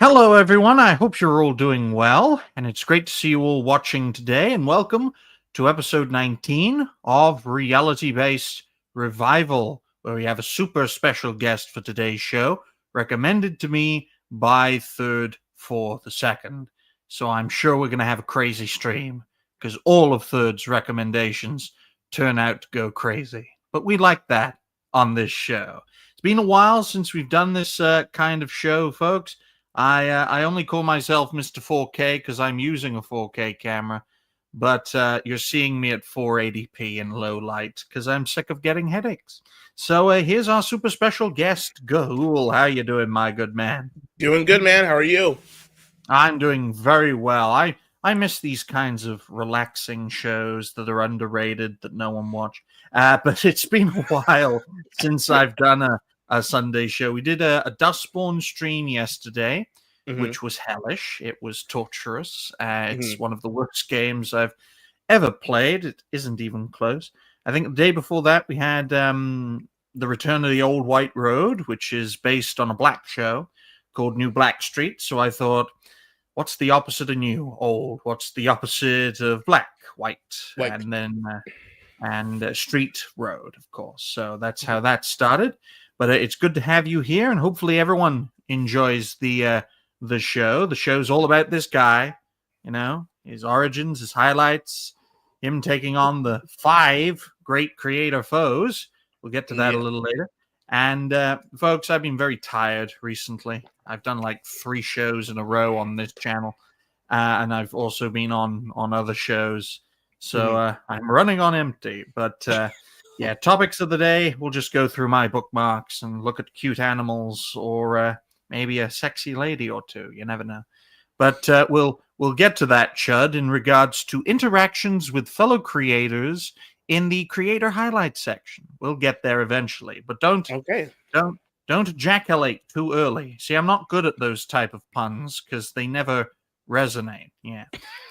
Hello, everyone. I hope you're all doing well, and it's great to see you all watching today. And welcome to episode 19 of Reality Based Revival, where we have a super special guest for today's show, recommended to me by Third for the Second. So I'm sure we're going to have a crazy stream because all of Third's recommendations turn out to go crazy. But we like that on this show. It's been a while since we've done this kind of show, folks. I only call myself Mr. 4K because I'm using a 4K camera, but you're seeing me at 480p in low light because I'm sick of getting headaches. So here's our super special guest, Gahoole. How you doing, my good man? Doing good, man. How are you? I'm doing very well. I miss these kinds of relaxing shows that are underrated that no one watch. But it's been a while since I've done a Sunday show. We did a Dustborn stream yesterday, which was hellish. It was torturous. It's one of the worst games I've ever played. It isn't even close. I think the day before that we had the Return of the Old White Road, which is based on a black show called New Black Street. So I thought, what's the opposite of new? Old. What's the opposite of black? White. And then Street Road, of course. So that's how that started. But it's good to have you here, and hopefully everyone enjoys the show. The show's all about this guy, his origins, his highlights, him taking on the 5 great creator foes. We'll get to that a little later. And folks, I've been very tired recently. I've done like 3 shows in a row on this channel, and I've also been on other shows. So I'm running on empty, but yeah, topics of the day, we'll just go through my bookmarks and look at cute animals or maybe a sexy lady or two. You never know. But we'll get to that, Chud, in regards to interactions with fellow creators in the creator highlights section. We'll get there eventually, but don't ejaculate too early. See, I'm not good at those type of puns because they never resonate. Yeah.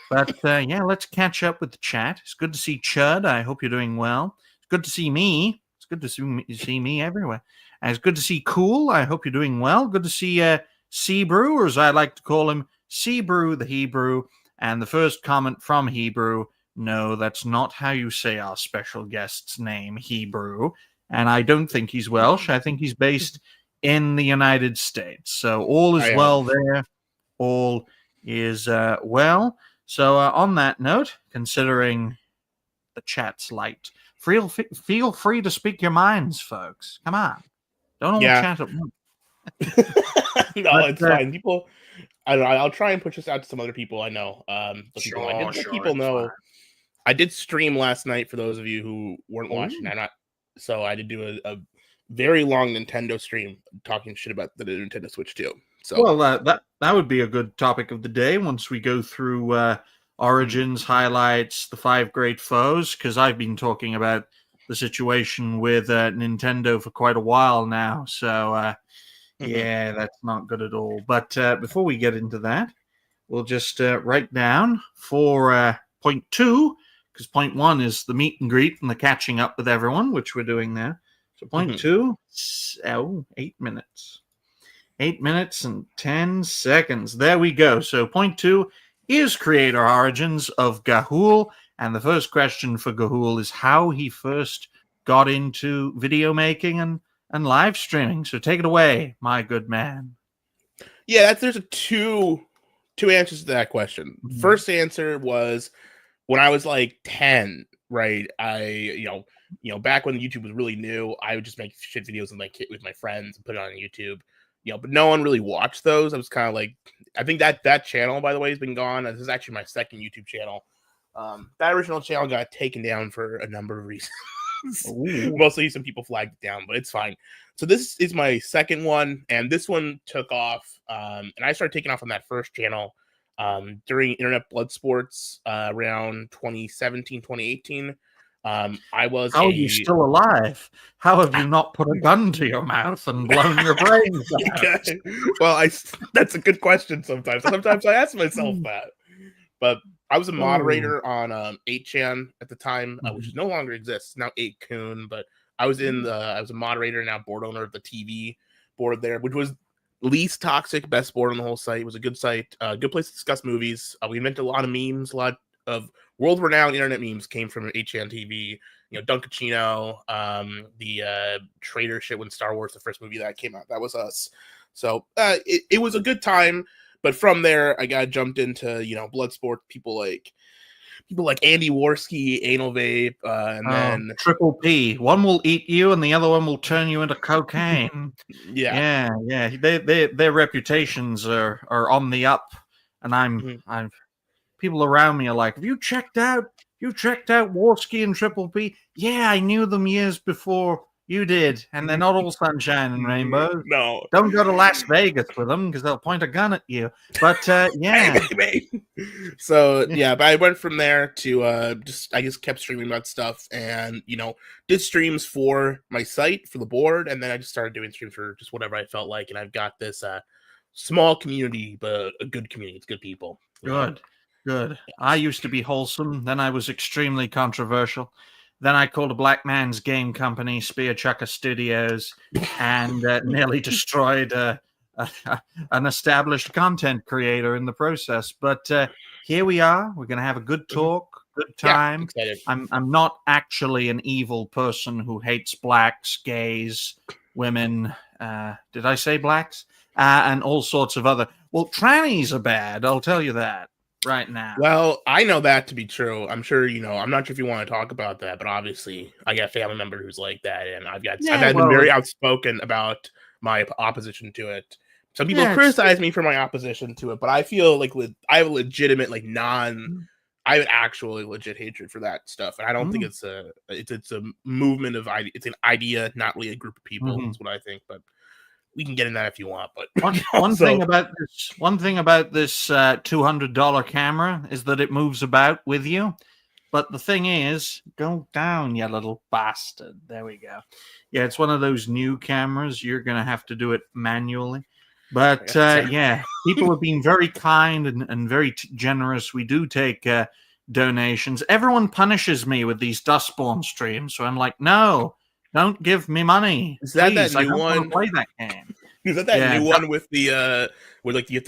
But yeah, let's catch up with the chat. It's good to see Chud. I hope you're doing well. It's good to see me. It's good to see me everywhere. And it's good to see Cool. I hope you're doing well. Good to see Seabrew, or as I like to call him, Seabrew the Hebrew. And the first comment from Hebrew, no, that's not how you say our special guest's name, Hebrew. And I don't think he's Welsh. I think he's based in the United States. So all is well there. All is well. So on that note, considering the chat's light, feel free to speak your minds, folks. Come on. Don't all chat at once. No, it's fine. People, I don't know. I'll try and push this out to some other people I know. People know. Fine. I did stream last night for those of you who weren't watching. So I did do a very long Nintendo stream talking shit about the Nintendo Switch 2. So well, that would be a good topic of the day once we go through origins, highlights, the 5 great foes, because I've been talking about the situation with Nintendo for quite a while now. So yeah, that's not good at all. But before we get into that, we'll just write down for point 2, because point 1 is the meet and greet and the catching up with everyone, which we're doing now. So point 2, 8 minutes. 8 minutes and 10 seconds. There we go. So point 2 is creator origins of Gahoole. And the first question for Gahoole is how he first got into video making and live streaming. So take it away, my good man. Yeah, there's two answers to that question. First answer was when I was like 10, right? I back when YouTube was really new, I would just make shit videos with my friends and put it on YouTube. But no one really watched those. I was kind of like, I think that channel, by the way, has been gone. This is actually my second YouTube channel. That original channel got taken down for a number of reasons. Mostly some people flagged it down, but it's fine. So this is my second one, and this one took off. And I started taking off on that first channel during Internet Blood Sports around 2017, 2018. I was. How are you still alive? How have you not put a gun to your mouth and blown your brains out? Well, that's a good question. Sometimes I ask myself that. But I was a moderator on 8chan at the time, which no longer exists. Now 8kun, but I was a moderator, now board owner of the TV board there, which was least toxic, best board on the whole site. It was a good site, good place to discuss movies. We invented a lot of memes, a lot of world-renowned internet memes came from HNTV. You know, Dunkachino, the traitor shit when Star Wars, the first movie that came out, that was us. So it was a good time. But from there, I got jumped into, you know, Bloodsport. People like Andy Worski, Anal Vape, and then Triple P. One will eat you, and the other one will turn you into cocaine. yeah. Their reputations are on the up, and I'm people around me are like, have you checked out Worski and Triple P? Yeah, I knew them years before you did, and they're not all sunshine and rainbows. No, don't go to Las Vegas with them because they'll point a gun at you. But yeah. Hey, baby. So yeah, but I went from there to just I just kept streaming about stuff, and you know, did streams for my site for the board, and then I just started doing streams for just whatever I felt like, and I've got this small community, but a good community. It's good people. Good. I used to be wholesome, then I was extremely controversial. Then I called a black man's game company, Spear Chucker Studios, and nearly destroyed an established content creator in the process. But here we are. We're going to have a good talk, good time. Yeah, I'm not actually an evil person who hates blacks, gays, women. Did I say blacks? And all sorts of other. Well, trannies are bad. I'll tell you that right now. Well, I know that to be true. I'm sure, you know, I'm not sure if you want to talk about that, but obviously I got a family member who's like that, and I've been very outspoken about my opposition to it. Some people criticize me for my opposition to it, but I feel like I have a legitimate, like I have an actually legit hatred for that stuff, and I don't think it's a movement of it's an idea, not really a group of people. That's what I think, but we can get in that if you want. But one thing about this $200 camera is that it moves about with you. But the thing is, go down, you little bastard. There we go. Yeah, it's one of those new cameras. You're going to have to do it manually. But yeah, people have been very kind and very generous. We do take donations. Everyone punishes me with these Dustborn streams. So I'm like, no, don't give me money. Is that Please, that new one? Play that game. Is that new one with the where like you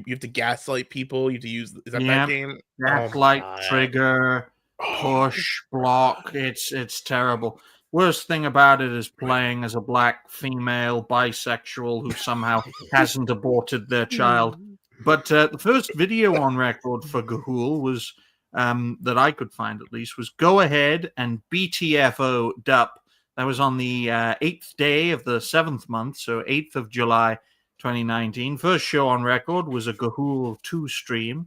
have to gaslight people? You have to use that game? Gaslight, trigger, push, block. It's terrible. Worst thing about it is playing as a black female bisexual who somehow hasn't aborted their child. But the first video on record for Gahoole was that I could find at least was Go Ahead and BTFO Dup. That was on the 8th day of the 7th month, so 8th of July 2019. First show on record was a Gahoole 2 stream.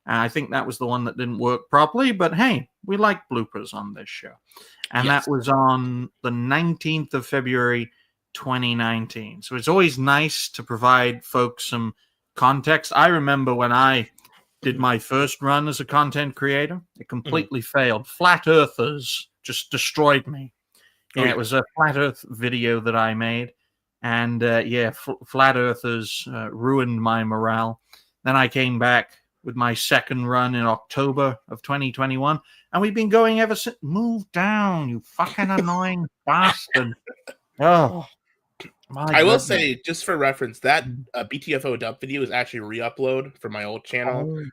I think that was the one that didn't work properly, but hey, we like bloopers on this show. And that was on the 19th of February 2019. So it's always nice to provide folks some context. I remember when I did my first run as a content creator, it completely failed. Flat Earthers just destroyed me. Yeah, it was a Flat Earth video that I made. And Flat Earthers ruined my morale. Then I came back with my second run in October of 2021. And we've been going ever since. Move down, you fucking annoying bastard. Oh, I will say, just for reference, that BTFO Dup video is actually a re-upload from my old channel.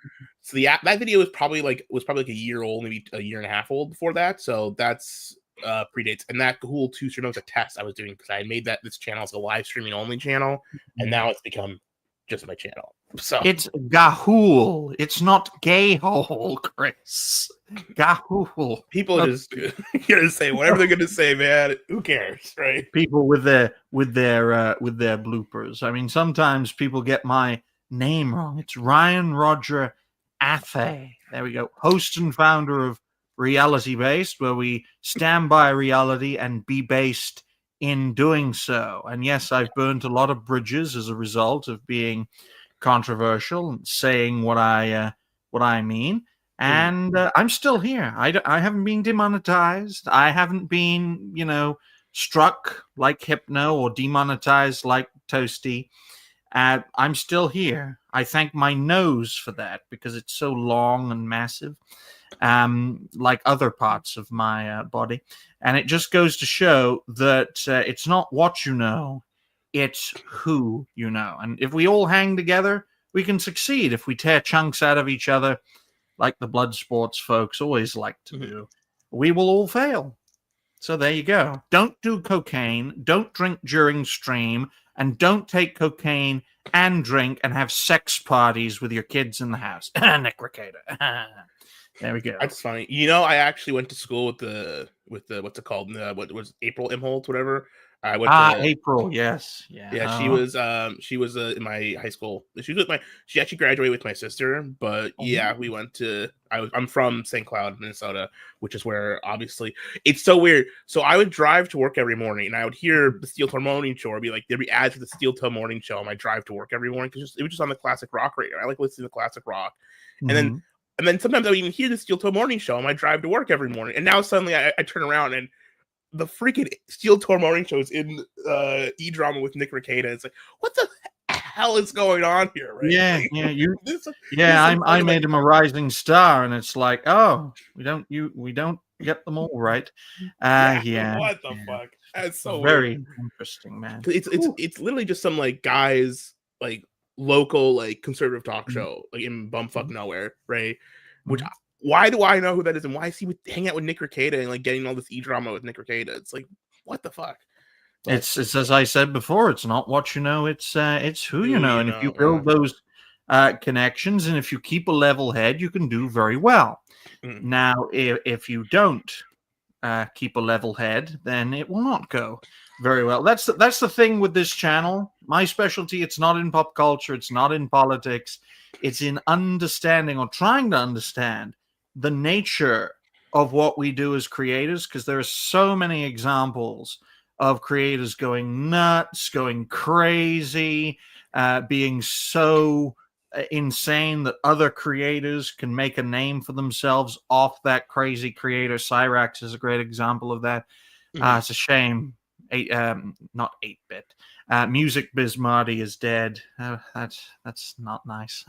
So that video was probably like a year old, maybe a year and a half old before that. So that's predates. And that Gahoole 2 stream was a test I was doing because I had made this channel as a live streaming only channel, and now it's become just my channel. So it's Gahoole. It's not Gayhole, Chris. Gahoole. People are just gonna say whatever they're gonna say, man. Who cares, right? People with their bloopers. I mean, sometimes people get my name wrong. It's Ryan Roger Athay. There we go. Host and founder of Reality Based, where we stand by reality and be based in doing so. And yes, I've burnt a lot of bridges as a result of being controversial and saying what I mean. And I'm still here. I haven't been demonetized. I haven't been, struck like Hypno or demonetized like Toasty. I'm still here. I thank my nose for that because it's so long and massive, like other parts of my body. And it just goes to show that it's not what you know, It's who you know. And if we all hang together, we can succeed. If we tear chunks out of each other, like the blood sports folks always like to do, we will all fail. So there you go. Don't do cocaine. Don't drink during stream. And don't take cocaine and drink and have sex parties with your kids in the house. Nick Ricada. There we go. That's funny. You know, I actually went to school with the what's it called? What was April Imholt, whatever. I went to April, yes. Yeah. She was in my high school. She actually graduated with my sister, but yeah, we went to I'm from St. Cloud, Minnesota, which is where obviously it's so weird. So I would drive to work every morning and I would hear the Steel Toe Morning Show or there'd be ads for the Steel Toe Morning Show on my drive to work every morning because it was just on the classic rock radio. I like listening to classic rock. And then sometimes I would even hear the Steel Toe Morning Show on my drive to work every morning. And now suddenly I turn around and the freaking Steel Toe Morning Show is in E-Drama with Nick Ricada. It's like, what the hell is going on here? Right? I made him a rising star, and it's like, oh, we don't get them all right. What the fuck? That's so very weird. Interesting, man. It's literally just some like guys like local like conservative talk show like in bumfuck nowhere, right? Which why do I know who that is and why is he hang out with Nick Ricada and like getting all this E-Drama with Nick Ricada? It's like, what the fuck? But it's as I said before, it's not what you know, it's who you know. And if you build those connections and if you keep a level head, you can do very well. Now, if you don't keep a level head, then it will not go very well. That's the thing with this channel. My specialty, it's not in pop culture, it's not in politics, it's in understanding or trying to understand the nature of what we do as creators, because there are so many examples of creators going nuts, going crazy, being so insane that other creators can make a name for themselves off that crazy creator. Cyrax is a great example of that. It's a shame. Not 8-bit. Music Biz Marty is dead. That's not nice.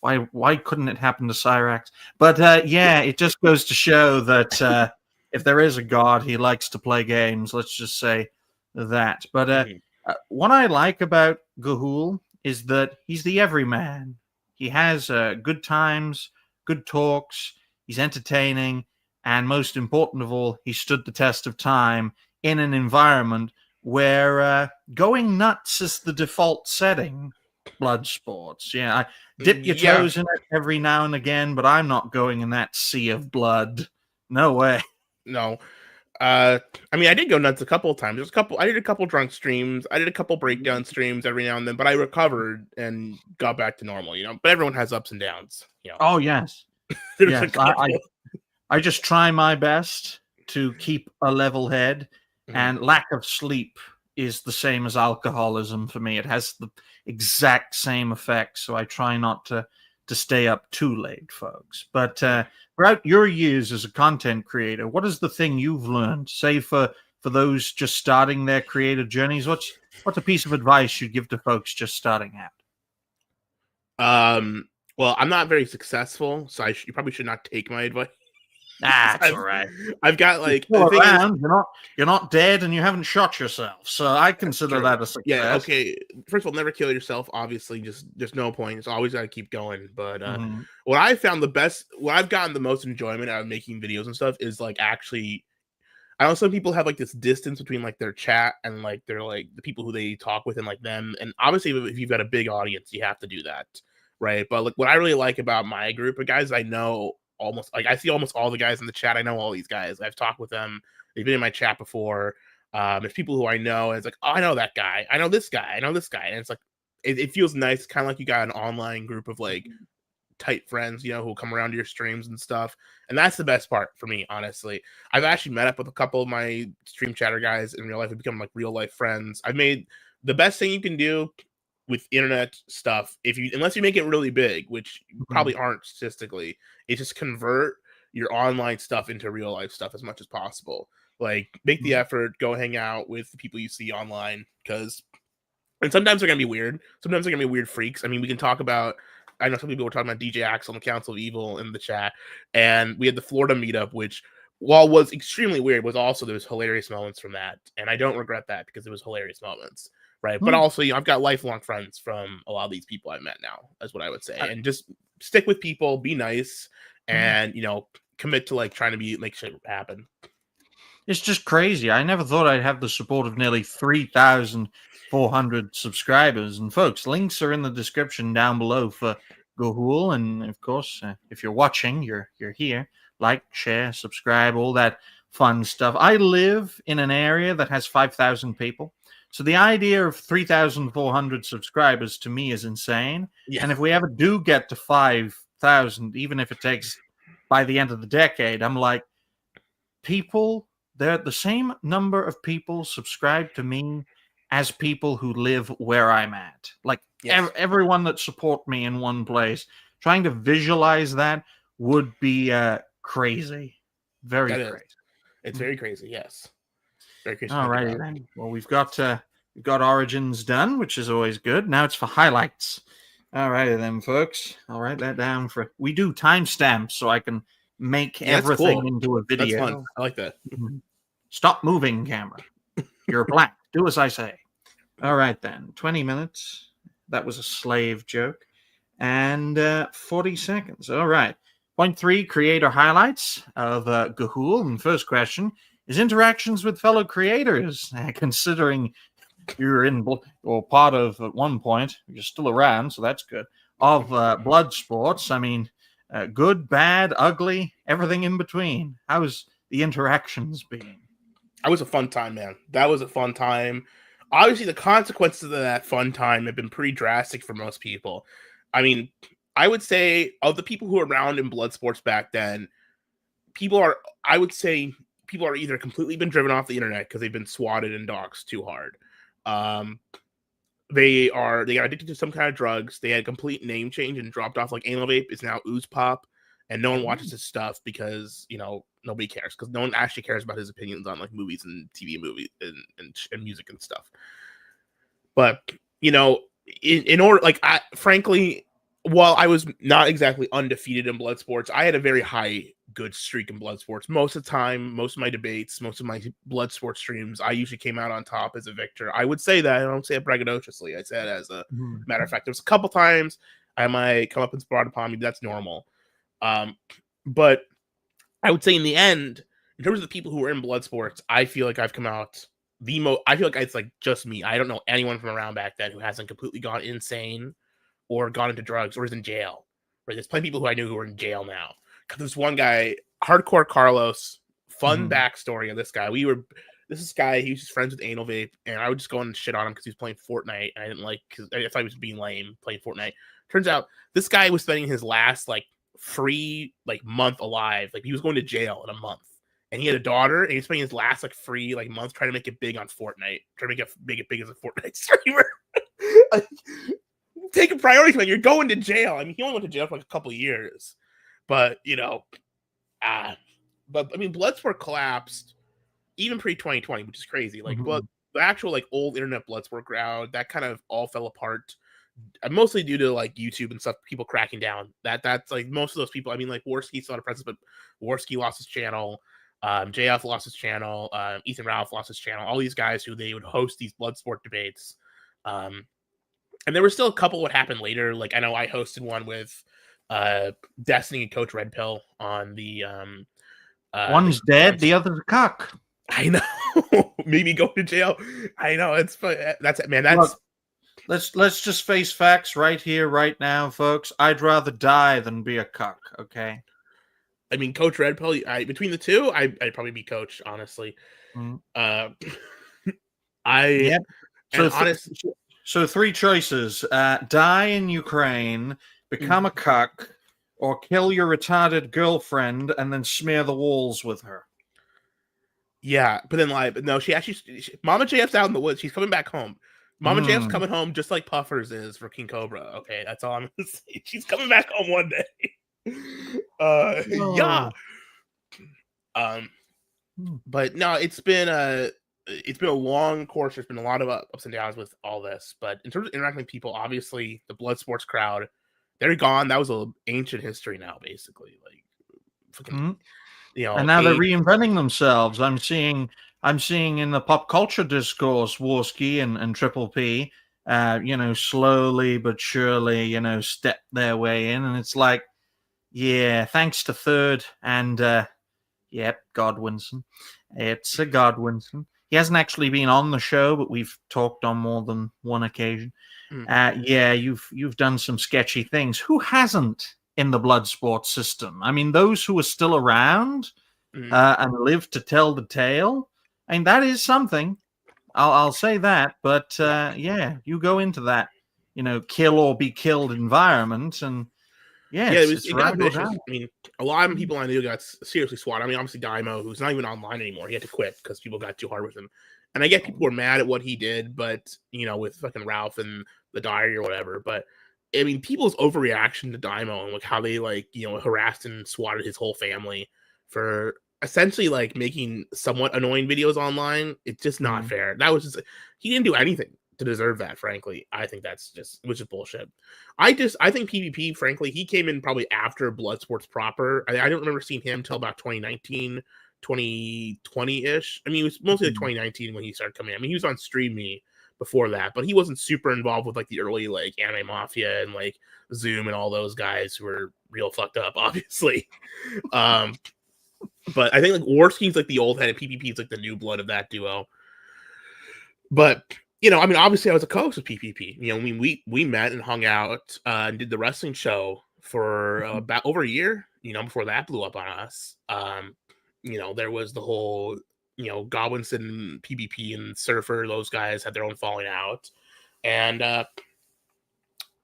Why couldn't it happen to Cyrax? But it just goes to show that if there is a god, he likes to play games. Let's just say that. But what I like about Gahoole is that he's the everyman. He has good times, good talks. He's entertaining, and most important of all, he stood the test of time in an environment where going nuts is the default setting. Blood sports. Yeah, I dip your toes in it every now and again, but I'm not going in that sea of blood. No way. No. I mean, I did go nuts a couple of times. I did a couple drunk streams. I did a couple breakdown streams every now and then, but I recovered and got back to normal, you know. But everyone has ups and downs, you know. Oh, yes. Yes, I just try my best to keep a level head, and lack of sleep is the same as alcoholism for me. It has the exact same effect, so I try not to stay up too late, folks. But throughout your years as a content creator, what is the thing you've learned? Say for those just starting their creative journeys, what's a piece of advice you'd give to folks just starting out? Well, I'm not very successful, so you probably should not take my advice. That's all right. I've got like you're not dead and you haven't shot yourself, so I consider that a success. Yeah, okay. First of all, never kill yourself. Obviously, just there's no point. It's always got to keep going. But what I found what I've gotten the most enjoyment out of making videos and stuff is like actually. I know some people have like this distance between like their chat and like they're like the people who they talk with and like them. And obviously, if you've got a big audience, you have to do that, right? But like what I really like about my group of guys, I know. I see almost all the guys in the chat. I know all these guys. I've talked with them. They've been in my chat before. There's people who I know, and it's like, oh, I know that guy. I know this guy. I know this guy. And it's like, it feels nice, kind of like you got an online group of like tight friends, you know, who come around to your streams and stuff. And that's the best part for me, honestly. I've actually met up with a couple of my stream chatter guys in real life. We've become like real life friends. I've made the best thing you can do with internet stuff, unless you make it really big, which you probably aren't statistically, is just convert your online stuff into real life stuff as much as possible. Like, make the effort, go hang out with the people you see online, and sometimes they're gonna be weird. Sometimes they're gonna be weird freaks. I mean, we can talk about. I know some people were talking about DJ Axel and the Council of Evil in the chat, and we had the Florida meetup, which, while was extremely weird, was also there was hilarious moments from that, and I don't regret that because it was hilarious moments. right? But also, I've got lifelong friends from a lot of these people I've met now, is what I would say. And just stick with people, be nice, and commit to like trying to make shit happen. It's just crazy. I never thought I'd have the support of nearly 3,400 subscribers. And folks, links are in the description down below for Gahoole. And of course, if you're watching, you're here. Like, share, subscribe, all that fun stuff. I live in an area that has 5,000 people. So the idea of 3,400 subscribers to me is insane. Yeah. And if we ever do get to 5,000, even if it takes by the end of the decade, I'm like, people, the same number of people subscribe to me as people who live where I'm at. Like everyone that support me in one place. Trying to visualize that would be crazy. Very crazy. It's very crazy, yes. Very crazy. All righty then. Well, we've got Origins done, which is always good. Now it's for highlights. All righty then, folks. I'll write that down for. We do timestamps so I can make everything into a video. That's fun. I like that. Stop moving, camera. You're blank. Do as I say. All right then. 20 minutes. That was a slave joke. And 40 seconds. All right. Point 3, creator highlights of Gahoole. And first question is interactions with fellow creators. Considering you're in or part of at one point, you're still around, so that's good. Of blood sports, I mean, good, bad, ugly, everything in between. How's the interactions been? That was a fun time, man. That was a fun time. Obviously, the consequences of that fun time have been pretty drastic for most people. I mean, I would say of the people who were around in blood sports back then, I would say people are either completely been driven off the internet because they've been swatted and doxxed too hard. They got addicted to some kind of drugs. They had a complete name change and dropped off. Like Anal Vape is now Ooze Pop, and no one watches his stuff because nobody cares, because no one actually cares about his opinions on like movies and TV movies and music and stuff. But in order, like, frankly, while I was not exactly undefeated in blood sports, I had a very high good streak in blood sports. Most of the time, most of my debates, most of my blood sports streams, I usually came out on top as a victor. I would say that. I don't say it braggadociously. I say it as a matter of fact. There was a couple times I might come up and brought upon me, but that's normal. But I would say in the end, in terms of the people who were in blood sports, I feel like I've come out I feel like it's like just me. I don't know anyone from around back then who hasn't completely gone insane or gone into drugs or is in jail. Right? There's plenty of people who I knew who are in jail now. There's one guy, Hardcore Carlos, fun backstory of this guy. This guy, he was just friends with Anal Vape, and I would just go and shit on him because he was playing Fortnite, and I didn't like, because I thought he was being lame playing Fortnite. Turns out this guy was spending his last like free like month alive. Like he was going to jail in a month, and he had a daughter, and he was spending his last like free like month trying to make it big on Fortnite, trying to make it big as a Fortnite streamer. Like, take a priority, man. You're going to jail. I mean, he only went to jail for like a couple of years. But, but I mean, Bloodsport collapsed even pre-2020, which is crazy. Like, but the actual, like, old internet Bloodsport crowd, that kind of all fell apart, mostly due to, like, YouTube and stuff, people cracking down. That's, like, most of those people, I mean, like, Worski still had a presence, but Worski lost his channel, JF lost his channel, Ethan Ralph lost his channel, all these guys who they would host these Bloodsport debates. And there were still a couple what happened later. Like, I know I hosted one with Destiny and Coach Red Pill on the one's dead, the other's a cock. I know. Maybe go to jail. I know. It's that's it, man. That's let's just face facts right here, right now, folks. I'd rather die than be a cuck. Okay. I mean, Coach Red Pill. Between the two, I'd probably be Coach. Honestly. So 3 choices: die in Ukraine, become a cuck, or kill your retarded girlfriend and then smear the walls with her. Yeah, but then no, Mama JF's out in the woods. She's coming back home. Mama JF's coming home just like Puffers is for King Cobra. Okay, that's all I'm gonna say. She's coming back home one day. Yeah. But no, it's been a long course. There's been a lot of ups and downs with all this. But in terms of interacting with people, obviously the blood sports crowd, they're gone. That was an ancient history now, basically. Like, fucking, and now they're reinventing themselves. I'm seeing I'm seeing in the pop culture discourse, Warski and Triple P, slowly but surely, step their way in. And it's like, yeah, thanks to Third and, Godwinson. It's a Godwinson. He hasn't actually been on the show, but we've talked on more than one occasion. Yeah, you've done some sketchy things. Who hasn't in the blood sports system? I mean, those who are still around and live to tell the tale. I mean, that is something. I'll say that. But you go into that, kill or be killed environment, and it got vicious. I mean, a lot of people I knew got seriously swatted. I mean, obviously Daimo, who's not even online anymore, he had to quit because people got too hard with him. And I get people were mad at what he did, but with fucking Ralph and the diary or whatever. But I mean, people's overreaction to Daimo and like how they harassed and swatted his whole family for essentially like making somewhat annoying videos online. It's just not fair. That was just he didn't do anything to deserve that, frankly. I think that's which is bullshit. I think PvP, frankly, he came in probably after Bloodsports proper. I don't remember seeing him until about 2019, 2020-ish. I mean, it was mostly like 2019 when he started coming in. I mean, he was on Stream Me before that, but he wasn't super involved with like the early like Anime Mafia and like Zoom and all those guys who were real fucked up, obviously. But I think like Warski's like the old head and PvP is like the new blood of that duo. But I mean, obviously I was a co-host of PvP. I mean, we met and hung out and did the wrestling show for about over a year, before that blew up on us. There was the whole, Godwinson, PvP, and Surfer, those guys had their own falling out. And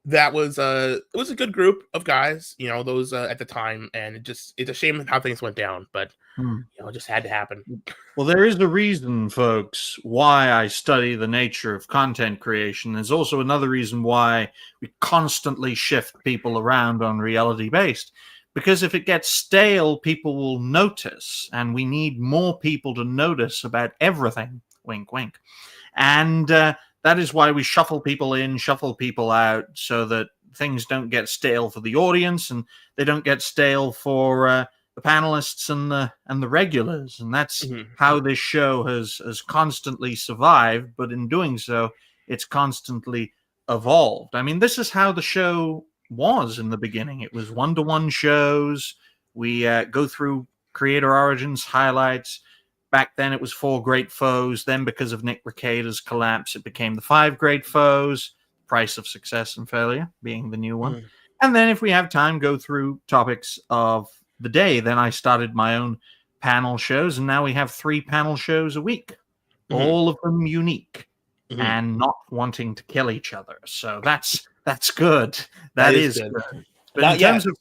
that was it was a good group of guys, those at the time, and it's a shame how things went down, but it just had to happen. Well, there is a reason, folks, why I study the nature of content creation. There's also another reason why we constantly shift people around on reality based, because if it gets stale, people will notice, and we need more people to notice about everything. Wink, wink. And that is why we shuffle people in, shuffle people out, so that things don't get stale for the audience and they don't get stale for the panelists and the regulars. And that's how this show has constantly survived. But in doing so, it's constantly evolved. I mean, this is how the show was in the beginning. It was one-to-one shows. We go through creator origins, highlights. Back then, it was 4 Great Foes. Then, because of Nick Recada's collapse, it became the 5 Great Foes. Price of Success and Failure being the new one. And then, if we have time, go through topics of the day. Then I started my own panel shows, and now we have 3 panel shows a week, all of them unique and not wanting to kill each other. So that's good. That is good. But not in terms yet. of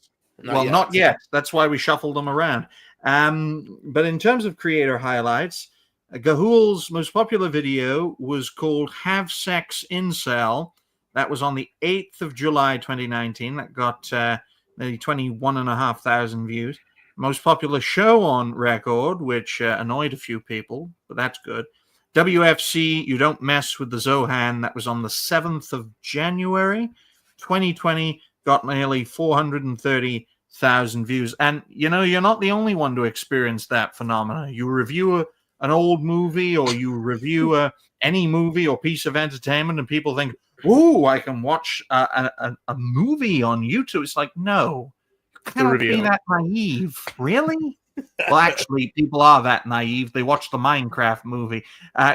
not yet. That's why we shuffled them around. But in terms of creator highlights, Gahoole's most popular video was called Have Sex Incel. That was on the 8th of July, 2019. That got nearly 21,500 views. Most popular show on record, which annoyed a few people, but that's good. WFC, You Don't Mess with the Zohan. That was on the 7th of January, 2020. Got nearly 430,000 views. And, you're not the only one to experience that phenomena. You review an old movie, or you review any movie or piece of entertainment, and people think, ooh, I can watch a movie on YouTube. It's like, no, you cannot be that naive. Really? Well, actually, people are that naive. They watch the Minecraft movie.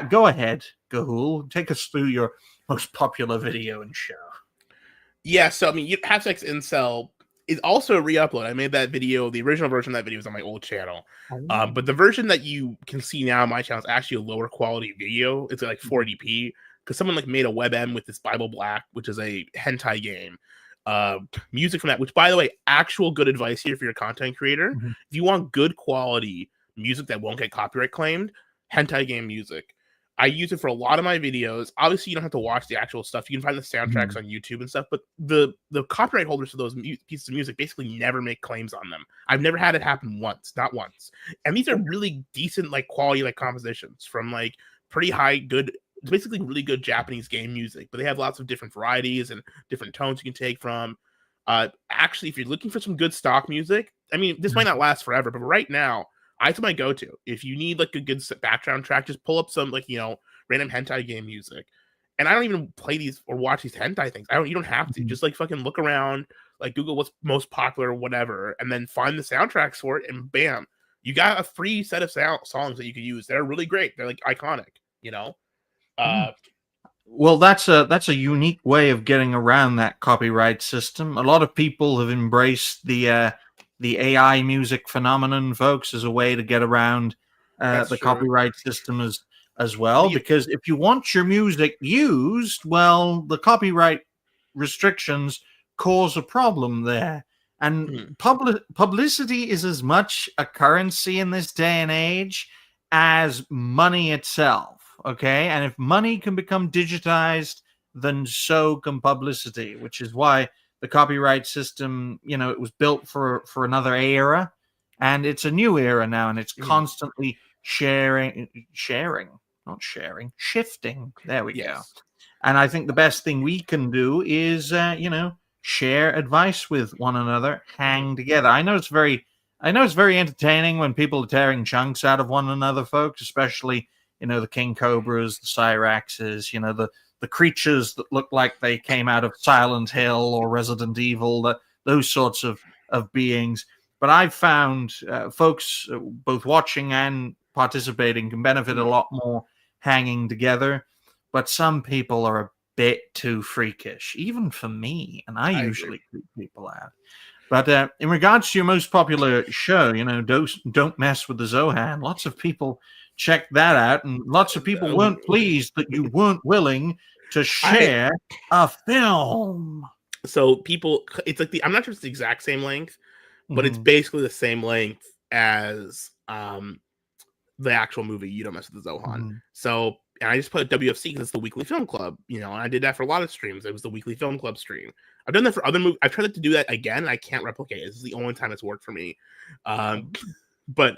Go ahead, Gahoole. Take us through your most popular video and show. Yeah, so, I mean, Have Sex Incel is also a re-upload. I made that video, the original version of that video was on my old channel. But the version that you can see now on my channel is actually a lower quality video. It's like 480p, because someone like made a WebM with this Bible Black, which is a hentai game. Music from that, which, by the way, actual good advice here for your content creator. If you want good quality music that won't get copyright claimed, hentai game music. I use it for a lot of my videos. Obviously, you don't have to watch the actual stuff. You can find the soundtracks on YouTube and stuff, but the copyright holders for those pieces of music basically never make claims on them. I've never had it happen once, not once. And these are really decent, like, quality, like, compositions from, like, pretty high, good, basically really good Japanese game music, but they have lots of different varieties and different tones you can take from. Actually, if you're looking for some good stock music, I mean, this might not last forever, but right now, It's my go-to. If you need like a good background track, just pull up some like random hentai game music. And I don't even play these or watch these hentai things. You don't have to. Just like fucking look around, like Google what's most popular or whatever, and then find the soundtracks for it, and bam, you got a free set of songs that you can use. They're really great. They're like iconic, Well, that's a unique way of getting around that copyright system. A lot of people have embraced the AI music phenomenon, folks, as a way to get around the true. copyright system as well. Because if you want your music used, well, the copyright restrictions cause a problem there. And publicity is as much a currency in this day and age as money itself. Okay, and if money can become digitized, then so can publicity, which is why the copyright system, it was built for another era, and it's a new era now, and it's constantly shifting. There we go. And I think the best thing we can do is, share advice with one another, hang together. I know it's very entertaining when people are tearing chunks out of one another, folks, especially the king cobras, the cyraxes, the creatures that look like they came out of Silent Hill or Resident Evil, those sorts of beings. But I've found folks both watching and participating can benefit a lot more hanging together. But some people are a bit too freakish, even for me, and I usually creep people out. But in regards to your most popular show, Don't Mess with the Zohan, lots of people checked that out, and lots of people weren't pleased that you weren't willing to share a film. So people, it's like I'm not sure it's the exact same length, but it's basically the same length as the actual movie You Don't Mess with the Zohan. So, and I just put WFC because it's the weekly film club, and I did that for a lot of streams. It was the weekly film club stream. I've done that for other movies. I've tried to do that again, and I can't replicate it. This is the only time it's worked for me. But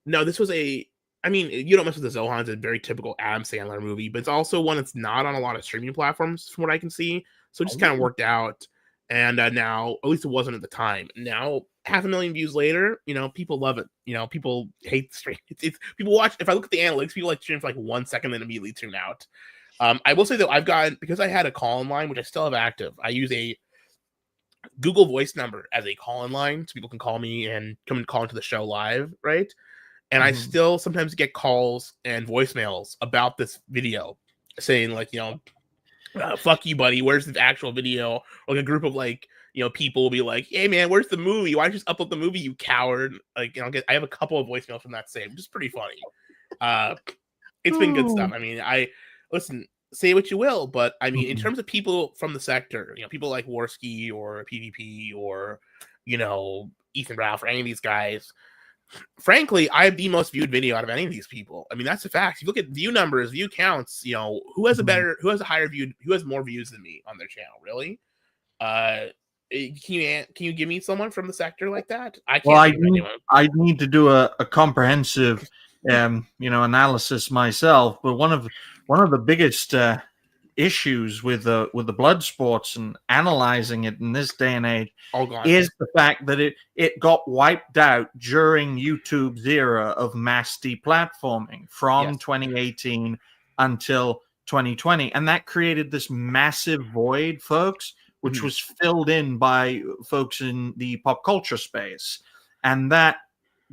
no, this was You Don't Mess with the Zohan is a very typical Adam Sandler movie, but it's also one that's not on a lot of streaming platforms from what I can see. So it just kind of worked out. And now, at least it wasn't at the time. Now, 500,000 views later, people love it. People hate the stream. It's people watch. If I look at the analytics, people like stream for like 1 second, then immediately tune out. I will say though, I've gotten, because I had a call-in line, which I still have active. I use a Google Voice number as a call-in line, so people can call me and come and call into the show live, right? And I still sometimes get calls and voicemails about this video saying like, fuck you, buddy. Where's the actual video? Like a group of people will be like, hey man, where's the movie? Why don't you just upload the movie, you coward? I have a couple of voicemails from that same, which is pretty funny. It's been good stuff. Listen, say what you will, but in terms of people from the sector, people like Warski or PvP or, Ethan Ralph or any of these guys, frankly, I have the most viewed video out of any of these people. That's a fact. If you look at view numbers, view counts, who has a higher view, who has more views than me on their channel? Really? Can you give me someone from the sector like that? I can't. Well, I need to do a comprehensive, analysis myself. But one of the biggest issues with the blood sports and analyzing it in this day and age is the fact that it got wiped out during YouTube's era of mass deplatforming from 2018 until 2020, and that created this massive void, folks, which was filled in by folks in the pop culture space, and that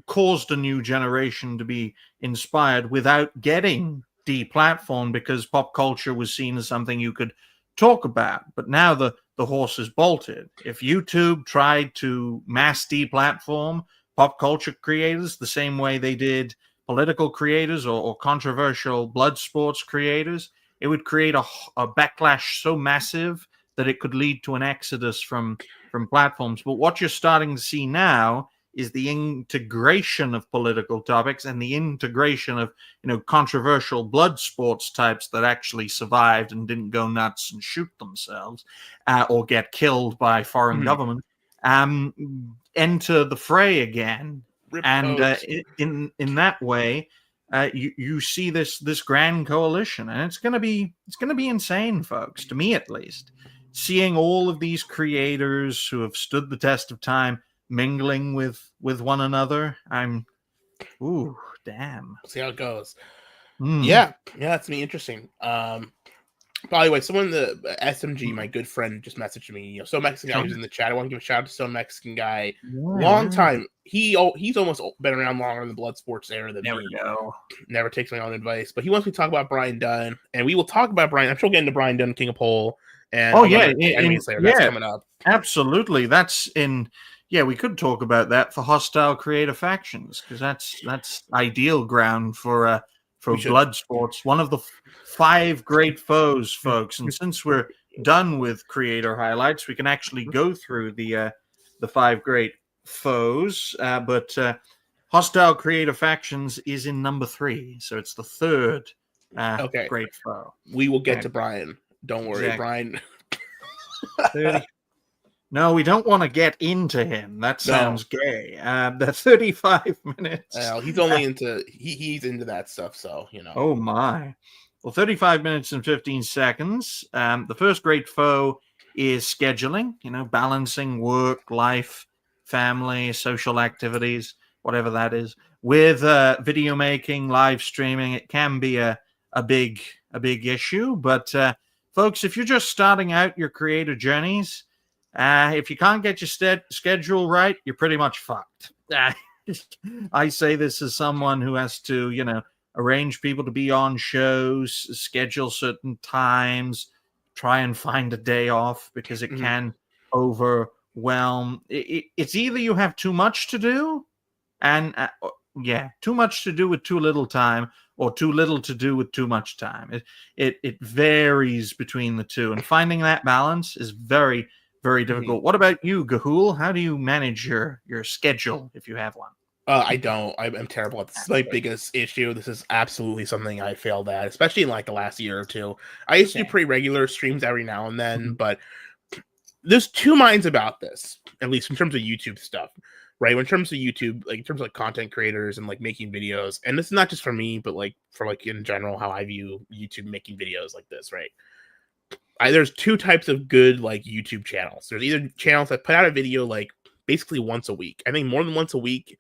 caused a new generation to be inspired without getting deplatformed, because pop culture was seen as something you could talk about. But now the horse is bolted. If YouTube tried to mass deplatform pop culture creators the same way they did political creators or controversial blood sports creators, it would create a backlash so massive that it could lead to an exodus from platforms. But what you're starting to see now is the integration of political topics and the integration of controversial blood sports types that actually survived and didn't go nuts and shoot themselves or get killed by foreign government enter the fray again. In that way, you see this grand coalition, and it's going to be insane, folks. To me, at least, seeing all of these creators who have stood the test of time mingling with one another, I'm Ooh, damn. See how it goes. Mm. Yeah, that's gonna be interesting. By the way, someone in the SMG, my good friend, just messaged me. So Mexican guy who's in the chat. I want to give a shout out to So Mexican guy. Long time. He's almost been around longer in the blood sports era than There me. we go. Never takes my own advice, but he wants me to talk about Brian Dunn, and we will talk about Brian. I'm sure we'll get into Brian Dunn, King of Pole, and Enemy Slayer. That's coming up. Absolutely, that's in. Yeah, we could talk about that for hostile creator factions because that's ideal ground for blood sports. One of the 5 great foes, folks. And since we're done with creator highlights, we can actually go through the 5 great foes. But hostile creator factions is in number 3, so it's the 3rd great foe. We will get to Brian. Don't worry, Brian. 30. No, we don't want to get into him. That sounds gay. The 35 minutes. Well, he's only into he's into that stuff, so you know. Oh my. Well, 35 minutes and 15 seconds. The first great foe is scheduling, balancing work, life, family, social activities, whatever that is. With video making, live streaming, it can be a big issue. But folks, if you're just starting out your creator journeys, if you can't get your schedule right, you're pretty much fucked. I say this as someone who has to, arrange people to be on shows, schedule certain times, try and find a day off because it can overwhelm. It's either you have too much to do, and too much to do with too little time, or too little to do with too much time. It varies between the two, and finding that balance is very, very difficult. What about you, Gahoole? How do you manage your schedule if you have one? I don't. I'm terrible at this. This is my biggest issue. This is absolutely something I failed at, especially in like the last year or two. I used to do pretty regular streams every now and then, but there's 2 minds about this, at least in terms of YouTube stuff, right? In terms of YouTube, like in terms of like content creators and like making videos, and this is not just for me, but like for like in general, how I view YouTube making videos like this, right? There's 2 types of good like YouTube channels. There's either channels that put out a video like basically once a week. I think more than once a week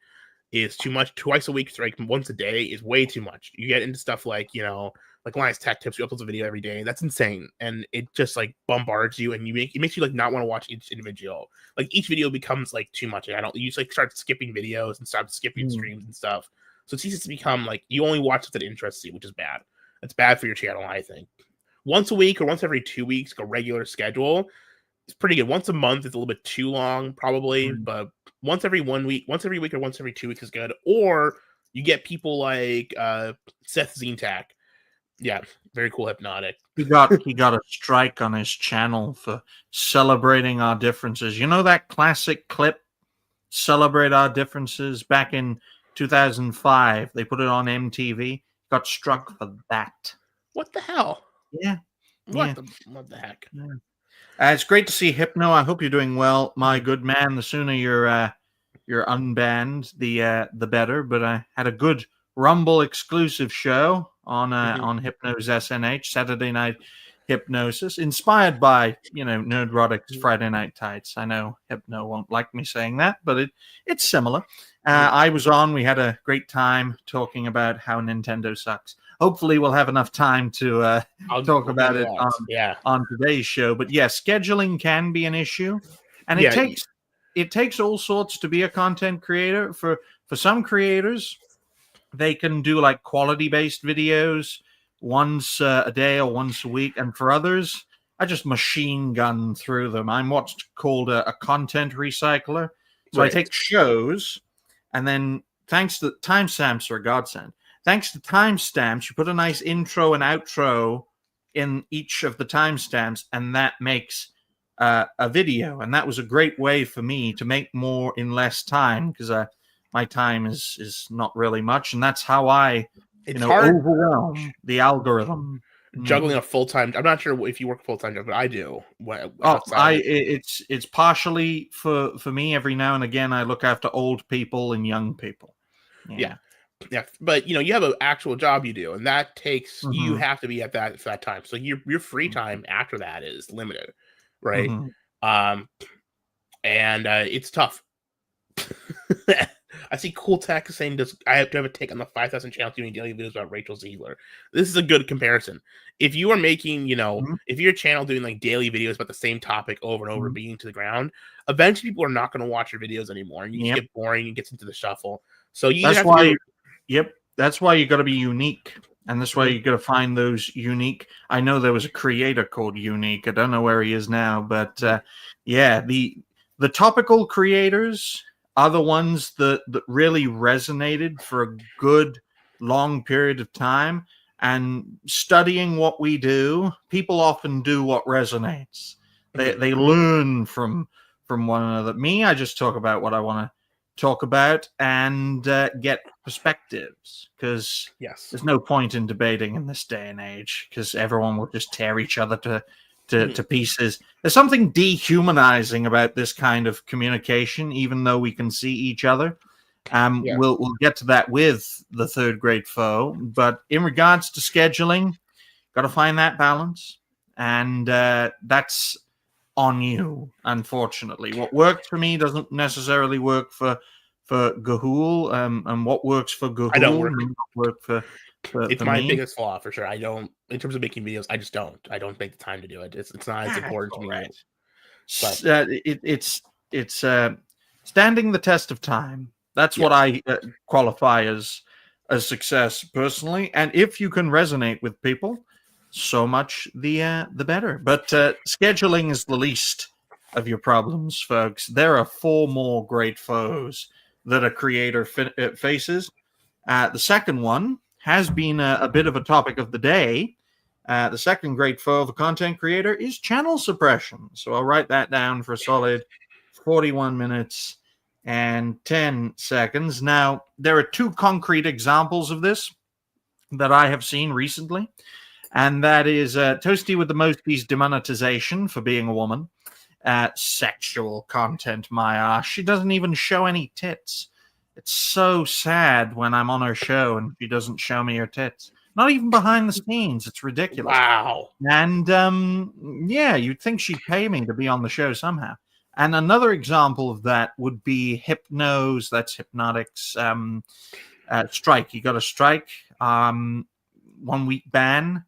is too much. Twice a week, like once a day, is way too much. You get into stuff like, like Linus Tech Tips, you upload a video every day. That's insane. And it just like bombards you, and it makes you like not want to watch each individual. Like each video becomes like too much. You just like start skipping videos and start skipping streams and stuff. So it's easy to become like you only watch stuff that interests you, which is bad. It's bad for your channel, I think. Once a week or once every 2 weeks, like a regular schedule, it's pretty good. Once a month is a little bit too long, probably, but once every 1 week, once every week, or once every 2 weeks is good. Or you get people like Seth Zintak. Yeah, very cool. Hypnotic. He got a strike on his channel for celebrating our differences. You know that classic clip, "Celebrate Our Differences," back in 2005? They put it on MTV. Got struck for that. What the hell? Yeah. What the heck? Yeah. It's great to see Hypno. I hope you're doing well, my good man. The sooner you're unbanned, the better. But I had a good Rumble exclusive show on Hypno's SNH, Saturday Night Hypnosis, inspired by Nerdrotic's Friday Night Tights. I know Hypno won't like me saying that, but it's similar. I was on. We had a great time talking about how Nintendo sucks. Hopefully we'll have enough time to talk about it on today's show. But yeah, scheduling can be an issue, and it takes all sorts to be a content creator. For some creators, they can do like quality-based videos once a day or once a week, and for others, I just machine gun through them. I'm what's called a content recycler. So I take shows, and then thanks to timestamps are a godsend. Thanks to timestamps, you put a nice intro and outro in each of the timestamps, and that makes a video. And that was a great way for me to make more in less time, because my time is not really much, and that's how I overwhelm the algorithm. Juggling a full-time. I'm not sure if you work full-time job, but I do. It's partially for me. Every now and again, I look after old people and young people. Yeah. But you have an actual job you do, and that takes you have to be at that time. So your free time after that is limited, right? And it's tough. I see Cool Tech saying, "Does I have to have a take on the 5,000 channels doing daily videos about Rachel Ziegler?" This is a good comparison. If you are making, Mhm. if your channel doing like daily videos about the same topic over and over, Mhm. beating to the ground, eventually people are not going to watch your videos anymore, and you just Yep. get boring and gets into the shuffle. So you either That's have to why. do, Yep. That's why you got to be unique, and that's why Mhm. you got to find those unique. I know there was a creator called Unique. I don't know where he is now, but yeah, the topical creators are the ones that really resonated for a good long period of time. And studying what we do, people often do what resonates. They Mhm. they learn from one another. Me, I just talk about what I want to talk about and get perspectives, because Yes. there's no point in debating in this day and age, because everyone will just tear each other Mhm. to pieces. There's something dehumanizing about this kind of communication, even though we can see each other. Yeah. We'll get to that with the third great foe, but in regards to scheduling, got to find that balance, and that's on you. Unfortunately, what works for me doesn't necessarily work for Gahoole, and what works for I don't Gahoole work. may not work It's for my me. biggest flaw for sure. I don't, in terms of making videos, I just don't. I don't make the time to do it. It's not as That's important to all me. right. But It's standing the test of time. That's yeah, what I qualify as success personally. And if you can resonate with people, so much the better. But scheduling is the least of your problems, folks. There are four more great foes that a creator faces. The second one has been a bit of a topic of the day. The second great foe of a content creator is channel suppression. So I'll write that down for a solid 41 minutes and 10 seconds. Now, there are two concrete examples of this that I have seen recently, and that is Toasty with the Mosties demonetization for being a woman. Sexual content, my ass. She doesn't even show any tits. It's so sad when I'm on her show and she doesn't show me her tits. Not even behind the scenes. It's ridiculous. wow. And yeah, you'd think she'd pay me to be on the show somehow. And another example of that would be Hypno's, that's Hypnotics, strike. You got a strike, 1 week ban,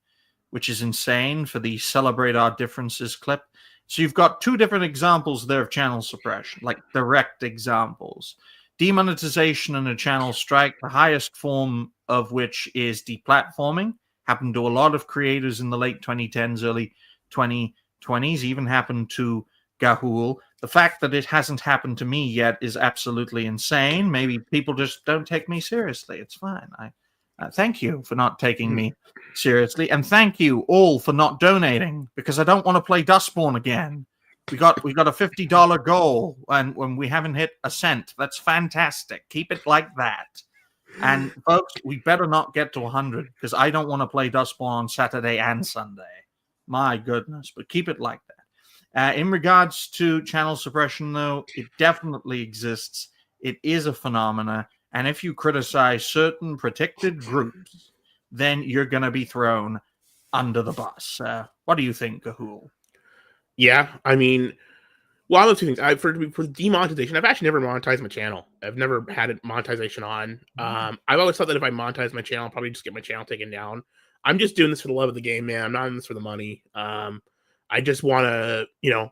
which is insane for the Celebrate Our Differences clip. So you've got two different examples there of channel suppression, like direct examples. Demonetization and a channel strike, the highest form of which is deplatforming, happened to a lot of creators in the late 2010s, early 2020s, even happened to Gahoole. The fact that it hasn't happened to me yet is absolutely insane. Maybe people just don't take me seriously. It's fine. I thank you for not taking Mhm. me seriously, and thank you all for not donating, because I don't want to play Dustborn again. We got a $50 goal, and when we haven't hit a cent, that's fantastic. Keep it like that. And folks, we better not get to 100, because I don't want to play Dustborn on Saturday and Sunday. My goodness, but keep it like that. In regards to channel suppression, though, it definitely exists. It is a phenomena, and if you criticize certain protected groups, then you're going to be thrown under the bus. What do you think, Gahoole? Yeah, I mean, well, those two things. For demonetization, I've actually never monetized my channel. I've never had it monetization on. I've always thought that if I monetize my channel, I'll probably just get my channel taken down. I'm just doing this for the love of the game, man. I'm not in this for the money. I just want to,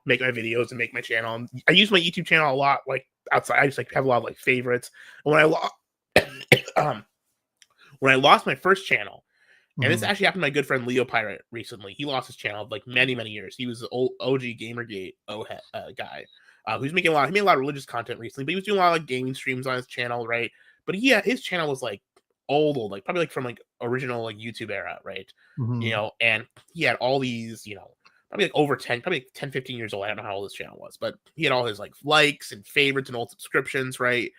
make my videos and make my channel. I use my YouTube channel a lot, like outside. I just like have a lot of like favorites. And um, when I lost my first channel, and this Mhm. actually happened to my good friend Leo Pirate recently. He lost his channel like many, many years. He was the old OG Gamergate guy who's making a lot. He made a lot of religious content recently, but he was doing a lot of like gaming streams on his channel, right? But his channel was like old, like probably like from like original like YouTube era, right? Mhm. And he had all these, probably like over 10, probably like 10, 15 years old. I don't know how old his channel was, but he had all his like likes and favorites and old subscriptions, right?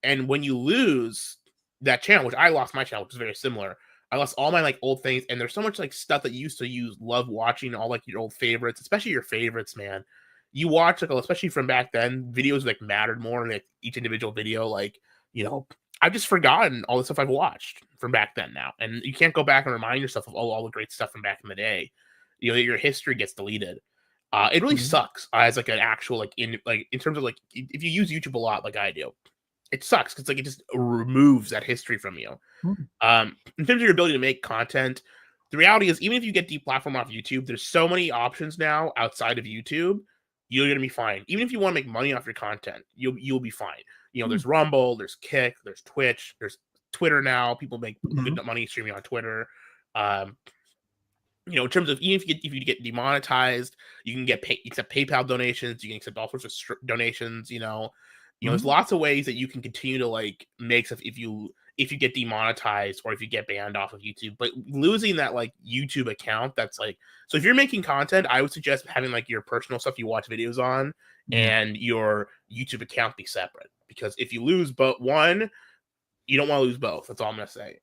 And when you lose that channel, which I lost my channel, which is very similar. I lost all my like old things, and there's so much like stuff that you used to love watching, all like your old favorites, especially your favorites, man. You watch like, especially from back then, videos like mattered more than like, each individual video. Like, I've just forgotten all the stuff I've watched from back then now, and you can't go back and remind yourself of all the great stuff from back in the day. Your history gets deleted. It really Mhm. sucks as like an actual like in terms of like if you use YouTube a lot like I do, it sucks because like it just removes that history from you. Mm. In terms of your ability to make content, the reality is even if you get deplatformed off YouTube, there's so many options now outside of YouTube. You're gonna be fine. Even if you want to make money off your content, you'll be fine. You know, Mm. there's Rumble, there's Kick, there's Twitch, there's Twitter now. People make Mhm. good money streaming on Twitter. Um, you know, in terms of even if you get demonetized, you can get accept PayPal donations, you can accept all sorts of donations. There's Mhm. lots of ways that you can continue to like make stuff if you get demonetized or if you get banned off of YouTube. But losing that like YouTube account, that's like so if you're making content, I would suggest having like your personal stuff you watch videos on Yeah. and your YouTube account be separate because if you lose but one, you don't want to lose both. That's all I'm gonna say.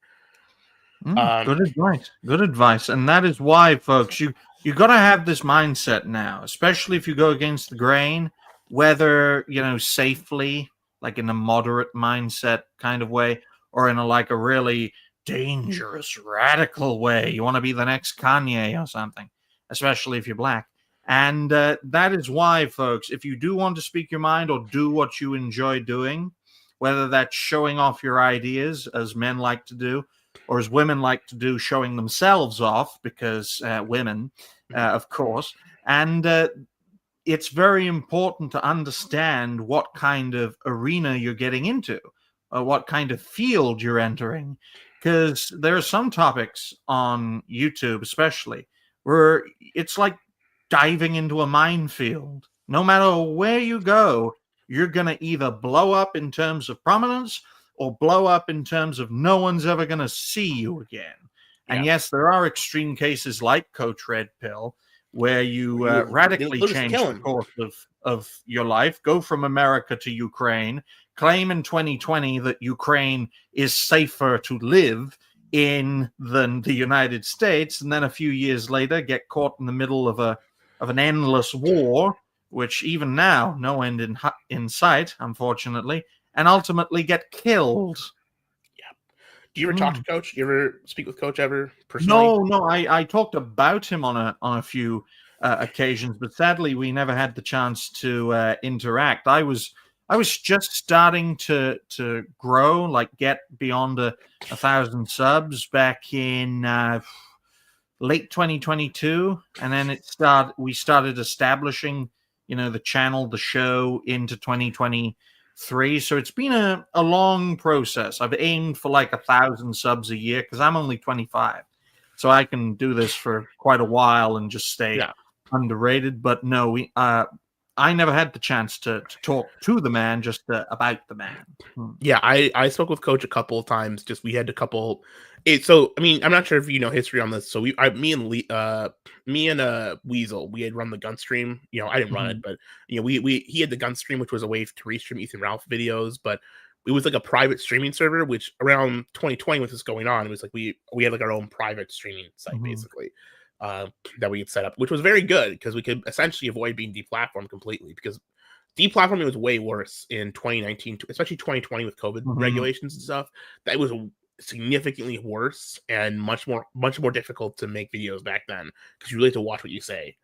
Good advice. Good advice. And that is why, folks, you got to have this mindset now, especially if you go against the grain, whether, safely, like in a moderate mindset kind of way, or in a really dangerous, radical way. You want to be the next Kanye or something, especially if you're black. And that is why, folks, if you do want to speak your mind or do what you enjoy doing, whether that's showing off your ideas, as men like to do, or as women like to do, showing themselves off, because women, of course. And it's very important to understand what kind of arena you're getting into, or what kind of field you're entering. Because there are some topics on YouTube, especially, where it's like diving into a minefield. No matter where you go, you're going to either blow up in terms of prominence or blow up in terms of no one's ever going to see you again. And Yeah. yes, there are extreme cases like Coach Red Pill, where you radically they'll just change kill the him. course of your life, go from America to Ukraine, claim in 2020 that Ukraine is safer to live in than the United States, and then a few years later get caught in the middle of an endless war, which even now no end in sight, unfortunately, and ultimately get killed. Do you ever talk to Coach? You ever speak with Coach ever personally? No. I talked about him on a few occasions, but sadly we never had the chance to interact. I was just starting to grow, like get beyond 1,000 subs back in late 2022, and then we started establishing, the channel, the show into 2023. So it's been a long process. I've aimed for like 1,000 subs a year because I'm only 25, so I can do this for quite a while and just stay Yeah. underrated. But no, I never had the chance to talk to the man, just about the man. Yeah, I spoke with Coach a couple of times. Just we had a couple. So I mean, I'm not sure if you know history on this. So me and Weasel, we had run the gun stream. I didn't run it, but he had the gun stream, which was a way to restream Ethan Ralph videos, but it was like a private streaming server. Which around 2020, with this going on, it was like we had like our own private streaming site basically. That we had set up, which was very good because we could essentially avoid being deplatformed completely because deplatforming was way worse in 2019, especially 2020 with COVID regulations and stuff. That was significantly worse and much more difficult to make videos back then because you really had to watch what you say.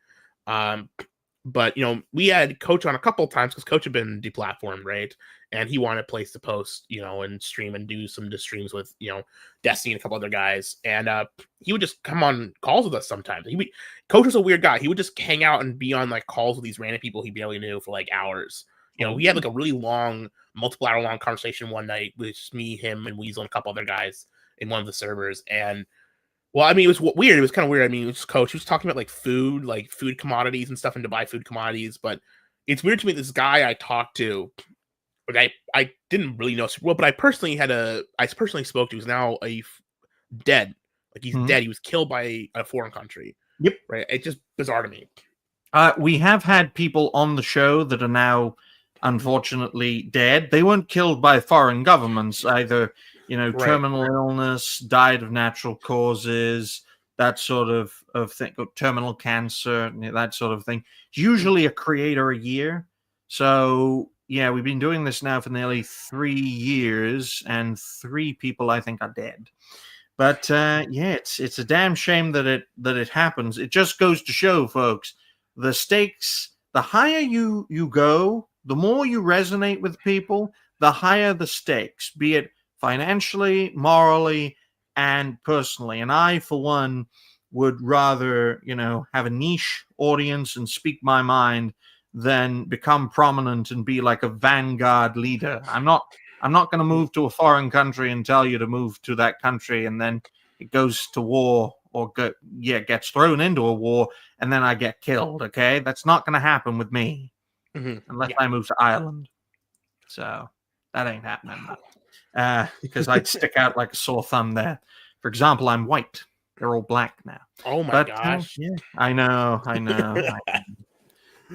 But we had Coach on a couple of times because Coach had been deplatformed, right? And he wanted a place to post, and stream and do some streams with, Destiny and a couple other guys. And he would just come on calls with us sometimes. Coach was a weird guy. He would just hang out and be on like calls with these random people he barely knew for like hours. We had like a really long, multiple hour long conversation one night with me, him, and Weasel and a couple other guys in one of the servers. And well, I mean, it was weird. It was kind of weird. I mean, it was Coach. He was talking about like food commodities and stuff, and to buy food commodities. But it's weird to me. This guy I talked to, like I didn't really know super well, but I personally spoke to. He's now dead. Like he's dead. He was killed by a foreign country. Yep. Right. It's just bizarre to me. We have had people on the show that are now unfortunately dead. They weren't killed by foreign governments either. Right. Terminal illness, died of natural causes, that sort of thing, terminal cancer, that sort of thing. It's usually a creator a year. So, yeah, we've been doing this now for nearly 3 years, and 3 people, I think, are dead. But, yeah, it's a damn shame that it happens. It just goes to show, folks, the stakes, the higher you go, the more you resonate with people, the higher the stakes, be it financially, morally, and personally. And I, for one, would rather, have a niche audience and speak my mind than become prominent and be like a vanguard leader. I'm not going to move to a foreign country and tell you to move to that country, and then it goes to war or gets thrown into a war, and then I get killed. Okay, that's not going to happen with me unless I move to Ireland. So that ain't happening, because I'd stick out like a sore thumb there. For example, I'm white. They're all black now. Oh my gosh! Yeah, I know.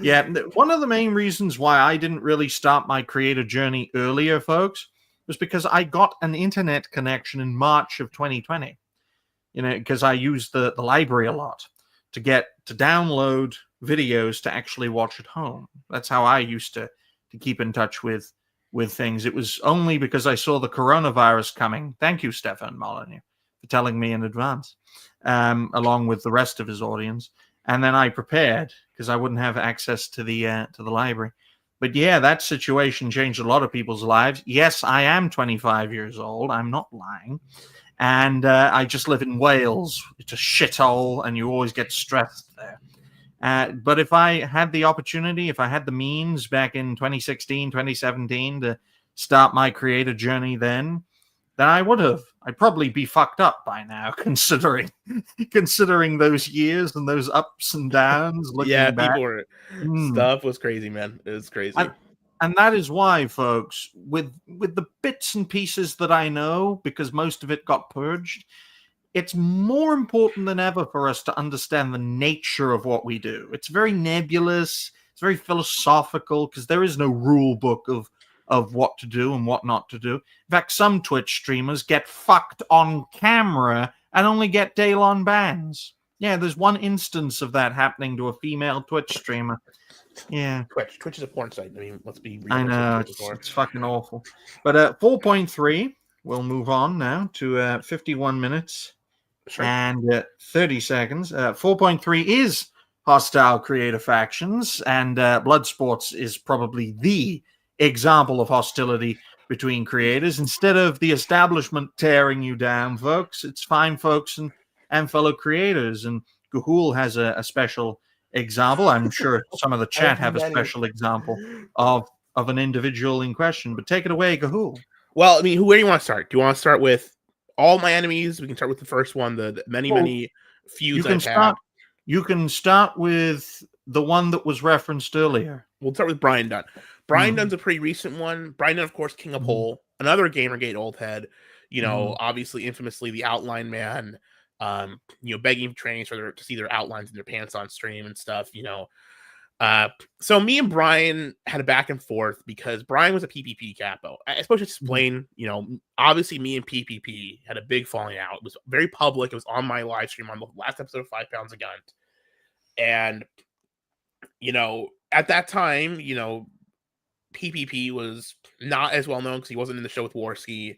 Yeah, one of the main reasons why I didn't really start my creator journey earlier, folks, was because I got an internet connection in March of 2020. Because I used the library a lot to download videos to actually watch at home. That's how I used to keep in touch with things. It was only because I saw the coronavirus coming. Thank you, Stefan Molyneux, for telling me in advance, along with the rest of his audience. And then I prepared because I wouldn't have access to the library. But yeah, that situation changed a lot of people's lives. Yes, I am 25 years old. I'm not lying. And I just live in Wales. It's a shithole, and you always get stressed there. But if I had the opportunity, if I had the means back in 2016, 2017 to start my creator journey then I would have. I'd probably be fucked up by now, considering those years and those ups and downs. Yeah, back. People were stuff was crazy, man. It was crazy. And that is why, folks, with the bits and pieces that I know, because most of it got purged, it's more important than ever for us to understand the nature of what we do. It's very nebulous. It's very philosophical, because there is no rule book of what to do and what not to do. In fact, some Twitch streamers get fucked on camera and only get day-long bans. Yeah, there's one instance of that happening to a female Twitch streamer. Yeah. Twitch is a porn site. I mean, let's be real. I know, it's fucking awful. But 4.3, we'll move on now to 51 minutes and 30 seconds. 4.3 is hostile creator factions, and Bloodsports is probably the example of hostility between creators. Instead of the establishment tearing you down, folks, it's fine folks and fellow creators. And Gahoole has a special example. I'm sure some of the chat have a special example of an individual in question. But take it away, Gahoole. Well, I mean, where do you want to start? Do you want to start with all my enemies? We can start with the first one, the many feuds I've had. You can start with the one that was referenced earlier. We'll start with Brian Dunn. Brian Dunn's a pretty recent one. Brian Dunn, of course, King of Hole, another Gamergate old head. Obviously, infamously, the Outline Man. Begging for trannies to see their outlines in their pants on stream and stuff. So me and Brian had a back and forth because Brian was a PPP capo. I suppose to explain. Obviously, me and PPP had a big falling out. It was very public. It was on my live stream on the last episode of 5 Pounds a Gun, and at that time, PPP was not as well known because he wasn't in the show with Warski.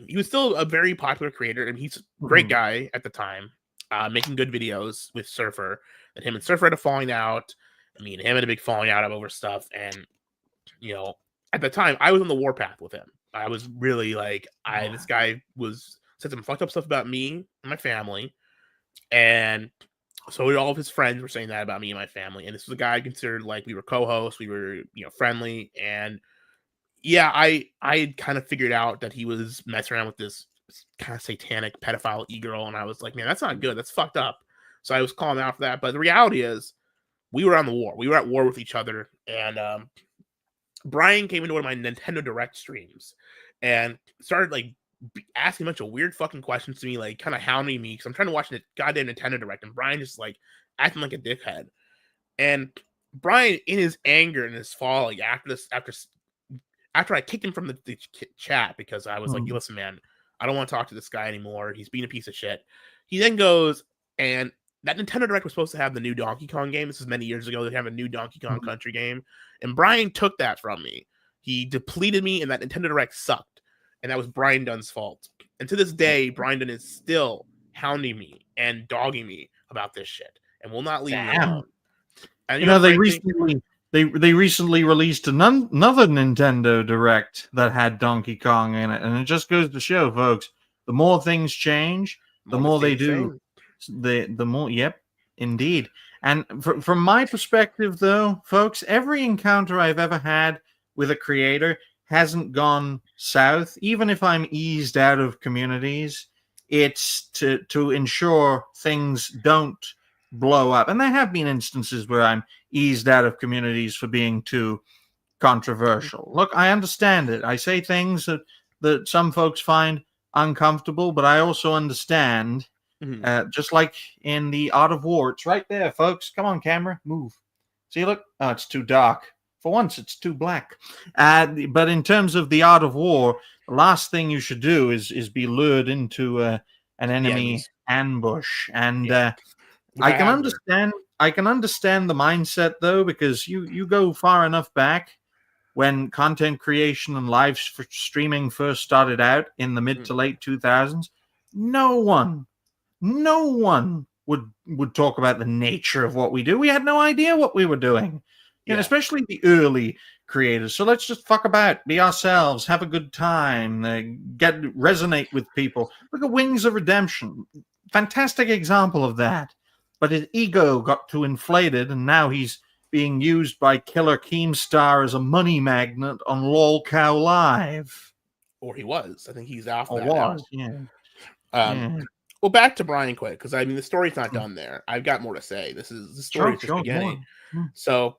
He was still a very popular creator, and he's a great guy at the time, making good videos with Surfer. And him and Surfer had a falling out. I mean, him had a big falling out over stuff. And, at the time, I was on the warpath with him. I was really like, this guy said some fucked up stuff about me and my family. And so all of his friends were saying that about me and my family. And this was a guy I considered like we were co-hosts, we were, friendly. And yeah, I kind of figured out that he was messing around with this kind of satanic pedophile e-girl. And I was like, man, that's not good. That's fucked up. So I was calling out for that. But the reality is we were on the war. We were at war with each other. And Brian came into one of my Nintendo Direct streams and started like asking a bunch of weird fucking questions to me, like kind of hounding me because I'm trying to watch the goddamn Nintendo Direct, and Brian just like acting like a dickhead. And Brian, in his anger and his fall, like after I kicked him from the chat because I was like, listen, man, I don't want to talk to this guy anymore. He's being a piece of shit. He then goes, and that Nintendo Direct was supposed to have the new Donkey Kong game. This is many years ago. They have a new Donkey Kong Country game. And Brian took that from me. He depleted me, and that Nintendo Direct sucked. And that was Brian Dunn's fault. And to this day, Brian Dunn is still hounding me and dogging me about this shit and will not leave me alone. And they they recently released another Nintendo Direct that had Donkey Kong in it, and it just goes to show, folks, the more things change, the more they do, the more. Yep, indeed. And from my perspective, though, folks, every encounter I've ever had with a creator hasn't gone south. Even if I'm eased out of communities, it's to ensure things don't blow up. And there have been instances where I'm eased out of communities for being too controversial. Look, I understand it. I say things that some folks find uncomfortable, but I also understand, just like in the Art of War, it's right there, folks. Come on, camera, move. See, look, oh, it's too dark. For once, it's too black. But in terms of the Art of War, the last thing you should do is be lured into an enemy ambush. And I can understand. I can understand the mindset, though, because you go far enough back when content creation and live streaming first started out in the mid to late 2000s. No one would talk about the nature of what we do. We had no idea what we were doing. And especially the early creators. So let's just fuck about, be ourselves, have a good time, resonate with people. Look at Wings of Redemption. Fantastic example of that. But his ego got too inflated, and now he's being used by Killer Keemstar as a money magnet on LOLcow Live. Or he was. I think he's off that now. Yeah. Well, back to Brian quick, because I mean the story's not done there. I've got more to say. The story's just beginning. So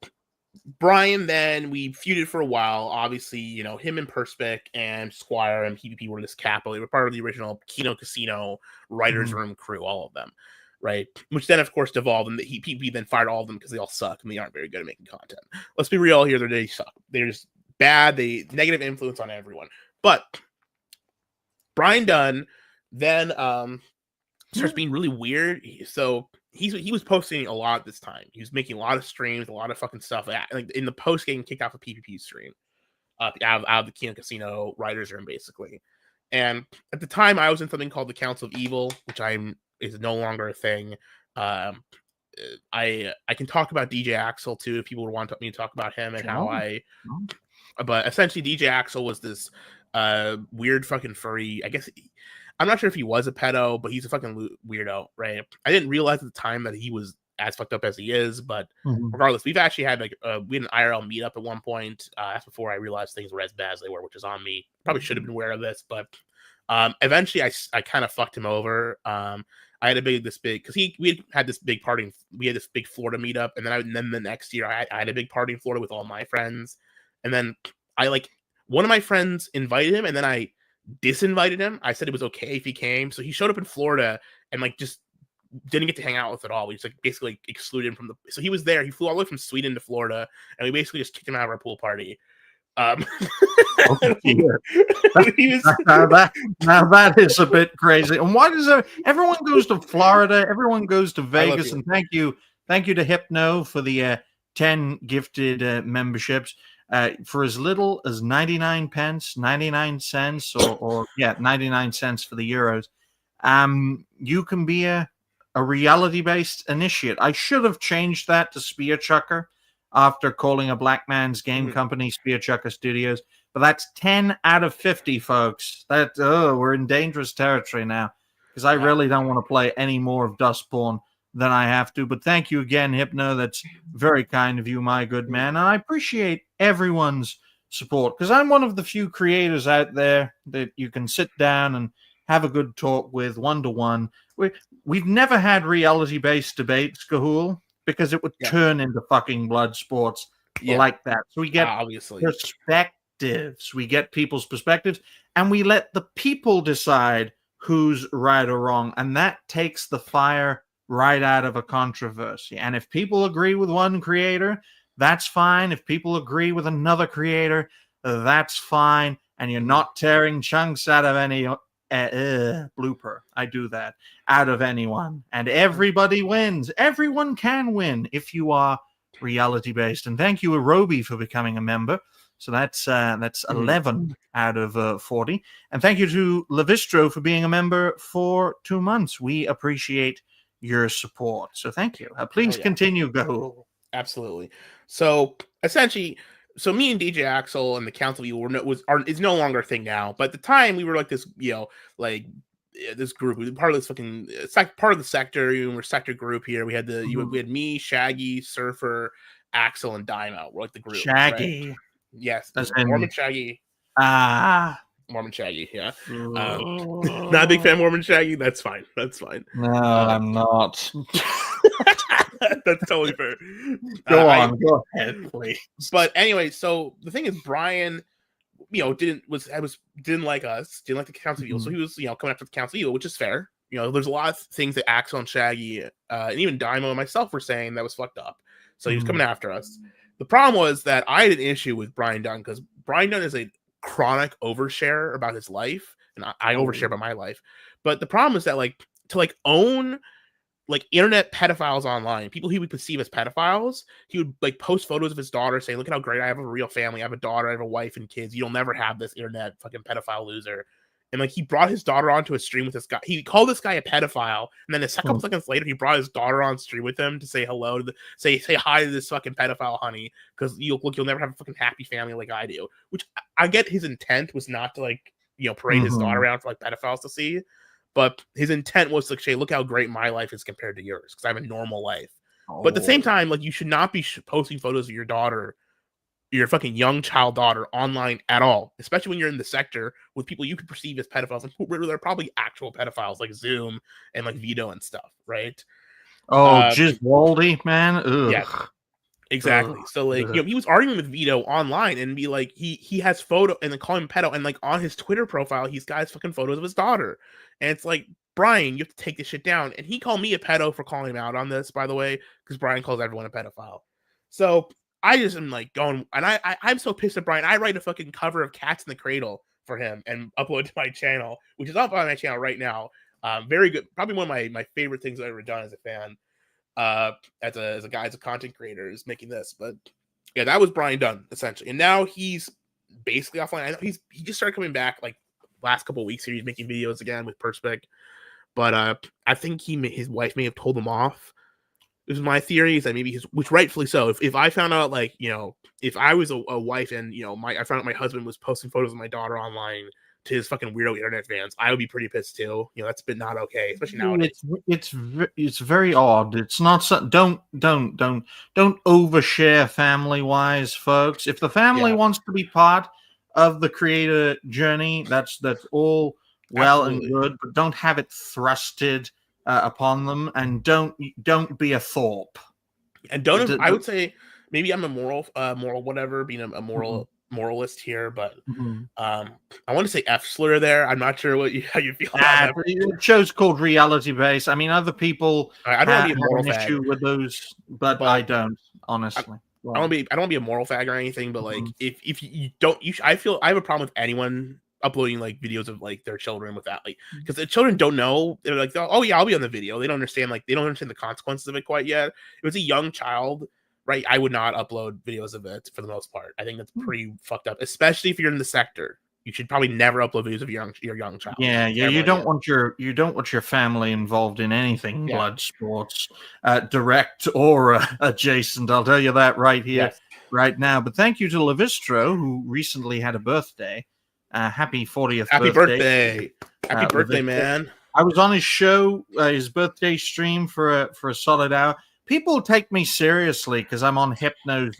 Brian, then we feuded for a while. Obviously, him and Perspic and Squire and PvP were this capo. They were part of the original Kino Casino writers' room crew, all of them, right? Which then, of course, devolved, and PvP then fired all of them because they all suck and they aren't very good at making content. Let's be real here; they suck. They're just bad. They negative influence on everyone. But Brian Dunn then starts being really weird. So he was posting a lot this time. He was making a lot of streams, a lot of fucking stuff. Like in the post getting kicked off a PvP stream, out of the Kino Casino writers' room, basically. And at the time, I was in something called the Council of Evil, which is no longer a thing. I can talk about DJ Axel too if people would want me to talk about him and how But essentially, DJ Axel was this weird fucking furry. I guess I'm not sure if he was a pedo, but he's a fucking weirdo, right? I didn't realize at the time that he was as fucked up as he is, but regardless, we've actually had we had an IRL meetup at one point. That's before I realized things were as bad as they were, which is on me. Probably should have been aware of this, but eventually I kind of fucked him over. I had because we had this big party. We had this big Florida meetup, and then the next year I had a big party in Florida with all my friends, and then one of my friends invited him, and then I disinvited him. I said it was okay if he came, so he showed up in Florida and just didn't get to hang out with us at all. We just basically excluded him from so he was there. He flew all the way from Sweden to Florida, and we basically just kicked him out of our pool party. Now that is a bit crazy. And why does everyone goes to Florida? Everyone goes to Vegas. And thank you to Hypno for the 10 gifted memberships. For as little as 99 pence, 99 cents, or 99 cents for the euros, you can be a reality-based initiate. I should have changed that to Spear Chucker after calling a black man's game company Spear Chucker Studios, but that's 10 out of 50, folks. We're in dangerous territory now, because I really don't want to play any more of Dustborn than I have to. But thank you again, Hypno. That's very kind of you, my good man. And I appreciate everyone's support, because I'm one of the few creators out there that you can sit down and have a good talk with one-to-one. We've never had reality-based debates, Gahoole, because it would turn into fucking blood sports like that. So we get perspectives. We get people's perspectives, and we let the people decide who's right or wrong. And that takes the fire right out of a controversy. And if people agree with one creator, that's fine. If people agree with another creator, that's fine. And you're not tearing chunks out of any blooper. I do that out of anyone. And everybody wins. Everyone can win if you are reality based. And thank you, Arobi, for becoming a member. So that's 11 out of 40. And thank you to Levistro for being a member for 2 months. We appreciate your support. So thank you. Please continue, Gahoole. Absolutely. So essentially, so me and DJ Axel and the Council of Evil is no longer a thing now. But at the time, we were like this, like this group. We were part of this fucking part of the sector. We're sector group here. We had we had me, Shaggy, Surfer, Axel, and Dymo. We're like the group. Shaggy. Right? Yes, As in, Mormon Shaggy. Mormon Shaggy, yeah. Not a big fan of Mormon Shaggy. That's fine. That's fine. No, I'm not. That's totally fair. Go on, go ahead, please. But anyway, so the thing is, Brian, didn't like us, didn't like the Council of Evil, so he was, coming after the Council of Evil, which is fair. There's a lot of things that Axel and Shaggy, and even Dymo and myself were saying that was fucked up. So he was coming after us. The problem was that I had an issue with Brian Dunn because Brian Dunn is a chronic overshare about his life, and I overshare about my life. But the problem is that to own internet pedophiles online, people he would perceive as pedophiles, he would post photos of his daughter saying, look at how great I have a real family, I have a daughter, I have a wife and kids, you'll never have this internet fucking pedophile loser. And he brought his daughter onto a stream with this guy. He called this guy a pedophile, and then a couple seconds later, he brought his daughter on stream with him to say hello to say hi to this fucking pedophile honey, because you'll never have a fucking happy family like I do. Which I get his intent was not to parade his daughter around for pedophiles to see, but his intent was to say, look how great my life is compared to yours, because I have a normal life. But at the same time, you should not be posting photos of your daughter, your fucking young child daughter, online at all, especially when you're in the sector with people you could perceive as pedophiles, and who are probably actual pedophiles like Zoom and Vito and stuff, right? Giswaldy, man. Ugh. Yeah, exactly. Ugh. So he was arguing with Vito online and be like, he has photo and then call him pedo, and on his Twitter profile he's got his fucking photos of his daughter, and it's like, Brian, you have to take this shit down. And he called me a pedo for calling him out on this, by the way, because Brian calls everyone a pedophile. So I just am going, and I'm so pissed at Brian. I write a fucking cover of Cats in the Cradle for him and upload to my channel, which is up on my channel right now. Very good. Probably one of my favorite things I've ever done as a fan, as a guy, as a content creator, is making this. But yeah, that was Brian Dunn, essentially. And now he's basically offline. I know he just started coming back last couple of weeks here. He's making videos again with Perspec. But I think his wife may have told him off. This is my theory, is that maybe which rightfully so. If I found out, if I was a wife and I found out my husband was posting photos of my daughter online to his fucking weirdo internet fans, I would be pretty pissed too. That's been not okay, especially nowadays. It's very odd. It's not don't overshare family wise, folks. If the family wants to be part of the creator journey, that's all well and good, but don't have it thrusted upon them, and don't be a Thorpe, and I would say maybe I'm a moral whatever, being a moralist here, but I want to say F slur there. I'm not sure how you feel about that. The show's called Reality Base. I mean, other people I don't want to be a moral fag. Issue with those, but I don't, honestly. I don't want to be a moral fag or anything, but if you don't, I have a problem with anyone uploading videos of their children with that, because the children don't know. They're like, oh yeah, I'll be on the video. They don't understand they don't understand the consequences of it quite yet. If it was a young child, right, I would not upload videos of it for the most part. I think that's pretty fucked up, especially if you're in the sector. You should probably never upload videos of your young child. Yeah. You don't want your family involved in anything blood sports, direct or adjacent. I'll tell you that right here, right now. But thank you to Levistro, who recently had a birthday. Happy 40th birthday. Happy birthday, man. I was on his show, his birthday stream for a solid hour. People take me seriously because I'm on Hypno's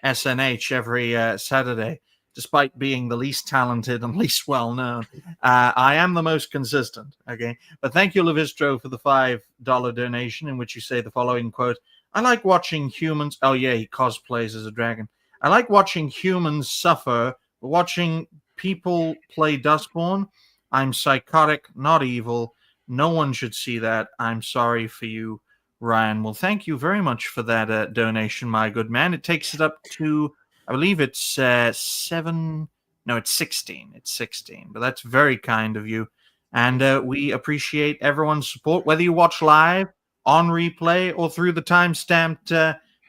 SNH every Saturday, despite being the least talented and least well known. I am the most consistent. Okay, but thank you, Levistro, for the $5 donation, in which you say the following quote: "I like watching humans." Oh yeah, he cosplays as a dragon. "I like watching humans suffer, watching people play Dustborn. I'm psychotic, not evil. No one should see that. I'm sorry for you, Ryan." Well, thank you very much for that donation, my good man. It takes it up to, I believe it's 7. No, it's 16. It's 16. But that's very kind of you. And we appreciate everyone's support, whether you watch live, on replay, or through the time-stamped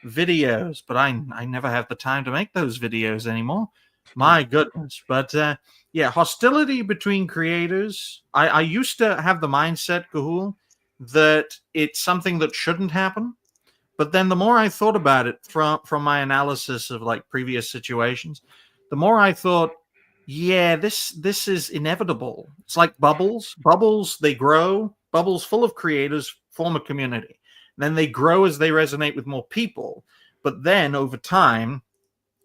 videos. But I never have the time to make those videos anymore. My goodness. But hostility between creators. I used to have the mindset, Gahoole, that it's something that shouldn't happen. But then the more I thought about it from my analysis of like previous situations, the more I thought, yeah, this is inevitable. It's like bubbles. Bubbles, they grow. Bubbles full of creators form a community. Then they grow as they resonate with more people. But then over time,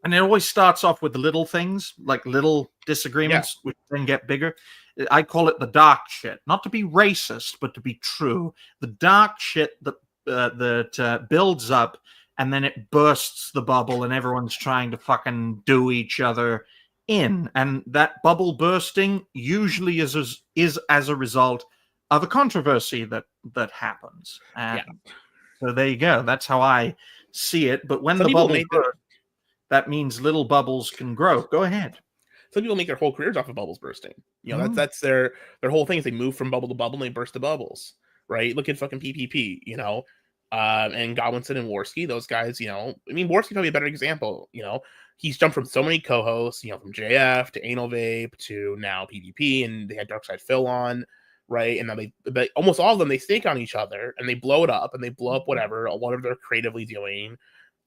and it always starts off with little things, like little disagreements, which then get bigger. I call it the dark shit. Not to be racist, but to be true. The dark shit that builds up, and then it bursts the bubble, and everyone's trying to fucking do each other in. And that bubble bursting usually is as a result of a controversy that happens. So there you go. That's how I see it. But when the bubble bursts, that means little bubbles can grow. Go ahead. Some people make their whole careers off of bubbles bursting. You know, that's their whole thing is they move from bubble to bubble and they burst the bubbles, right? Look at fucking PPP, you know, and Godwinson and Worski, those guys, you know. I mean, Worski's probably a better example, you know. He's jumped from so many co-hosts, you know, from JF to Anal Vape to now PPP, and they had Darkside Phil on, right? And now they almost all of them, they stake on each other and they blow it up and they blow up whatever they're creatively doing.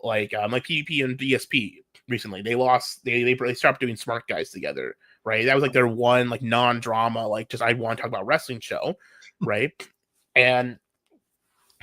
Like PvP and DSP recently, they stopped doing Smart Guys together, right? That was like their one like non-drama, like just I want to talk about wrestling show, right? And